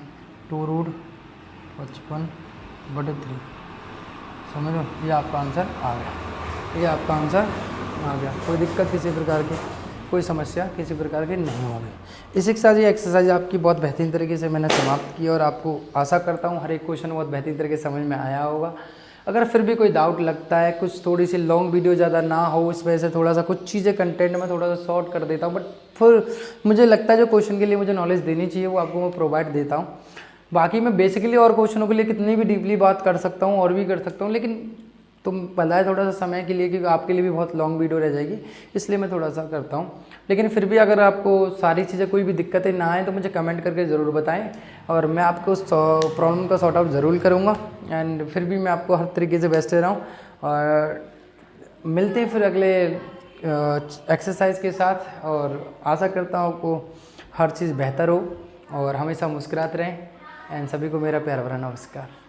2√55/3, समझ लो, ये आपका आंसर आ गया, ये आपका आंसर आ गया। कोई दिक्कत किसी प्रकार की, कोई समस्या किसी प्रकार की नहीं होगी। इसी के साथ ये एक्सरसाइज आपकी बहुत बेहतरीन तरीके से मैंने समाप्त की, और आपको आशा करता हूँ हर एक क्वेश्चन बहुत बेहतरीन तरीके से समझ में आया होगा। अगर फिर भी कोई डाउट लगता है, कुछ थोड़ी सी लॉन्ग वीडियो ज़्यादा ना हो, इस वजह से थोड़ा सा कुछ चीज़ें कंटेंट में थोड़ा सा शॉर्ट कर देता हूँ, बट फिर मुझे लगता है जो क्वेश्चन के लिए मुझे नॉलेज देनी चाहिए वो आपको मैं प्रोवाइड देता हूँ। बाकी मैं बेसिकली और क्वेश्चनों के लिए कितनी भी डीपली बात कर सकता हूँ और भी कर सकता हूँ, लेकिन तुम पता है थोड़ा सा समय के लिए, क्योंकि आपके लिए भी बहुत लॉन्ग वीडियो रह जाएगी, इसलिए मैं थोड़ा सा करता हूँ। लेकिन फिर भी अगर आपको सारी चीज़ें कोई भी दिक्कतें ना आए तो मुझे कमेंट करके ज़रूर बताएं, और मैं आपको उस प्रॉब्लम का सॉर्ट आउट ज़रूर करूँगा। एंड फिर भी मैं आपको हर तरीके से बेस्ट दे रहा हूँ, और मिलते हैं फिर अगले एक्सरसाइज के साथ, और आशा करता हूँ आपको हर चीज़ बेहतर हो और हमेशा मुस्कुराते रहें। एंड सभी को मेरा प्यार भरा नमस्कार।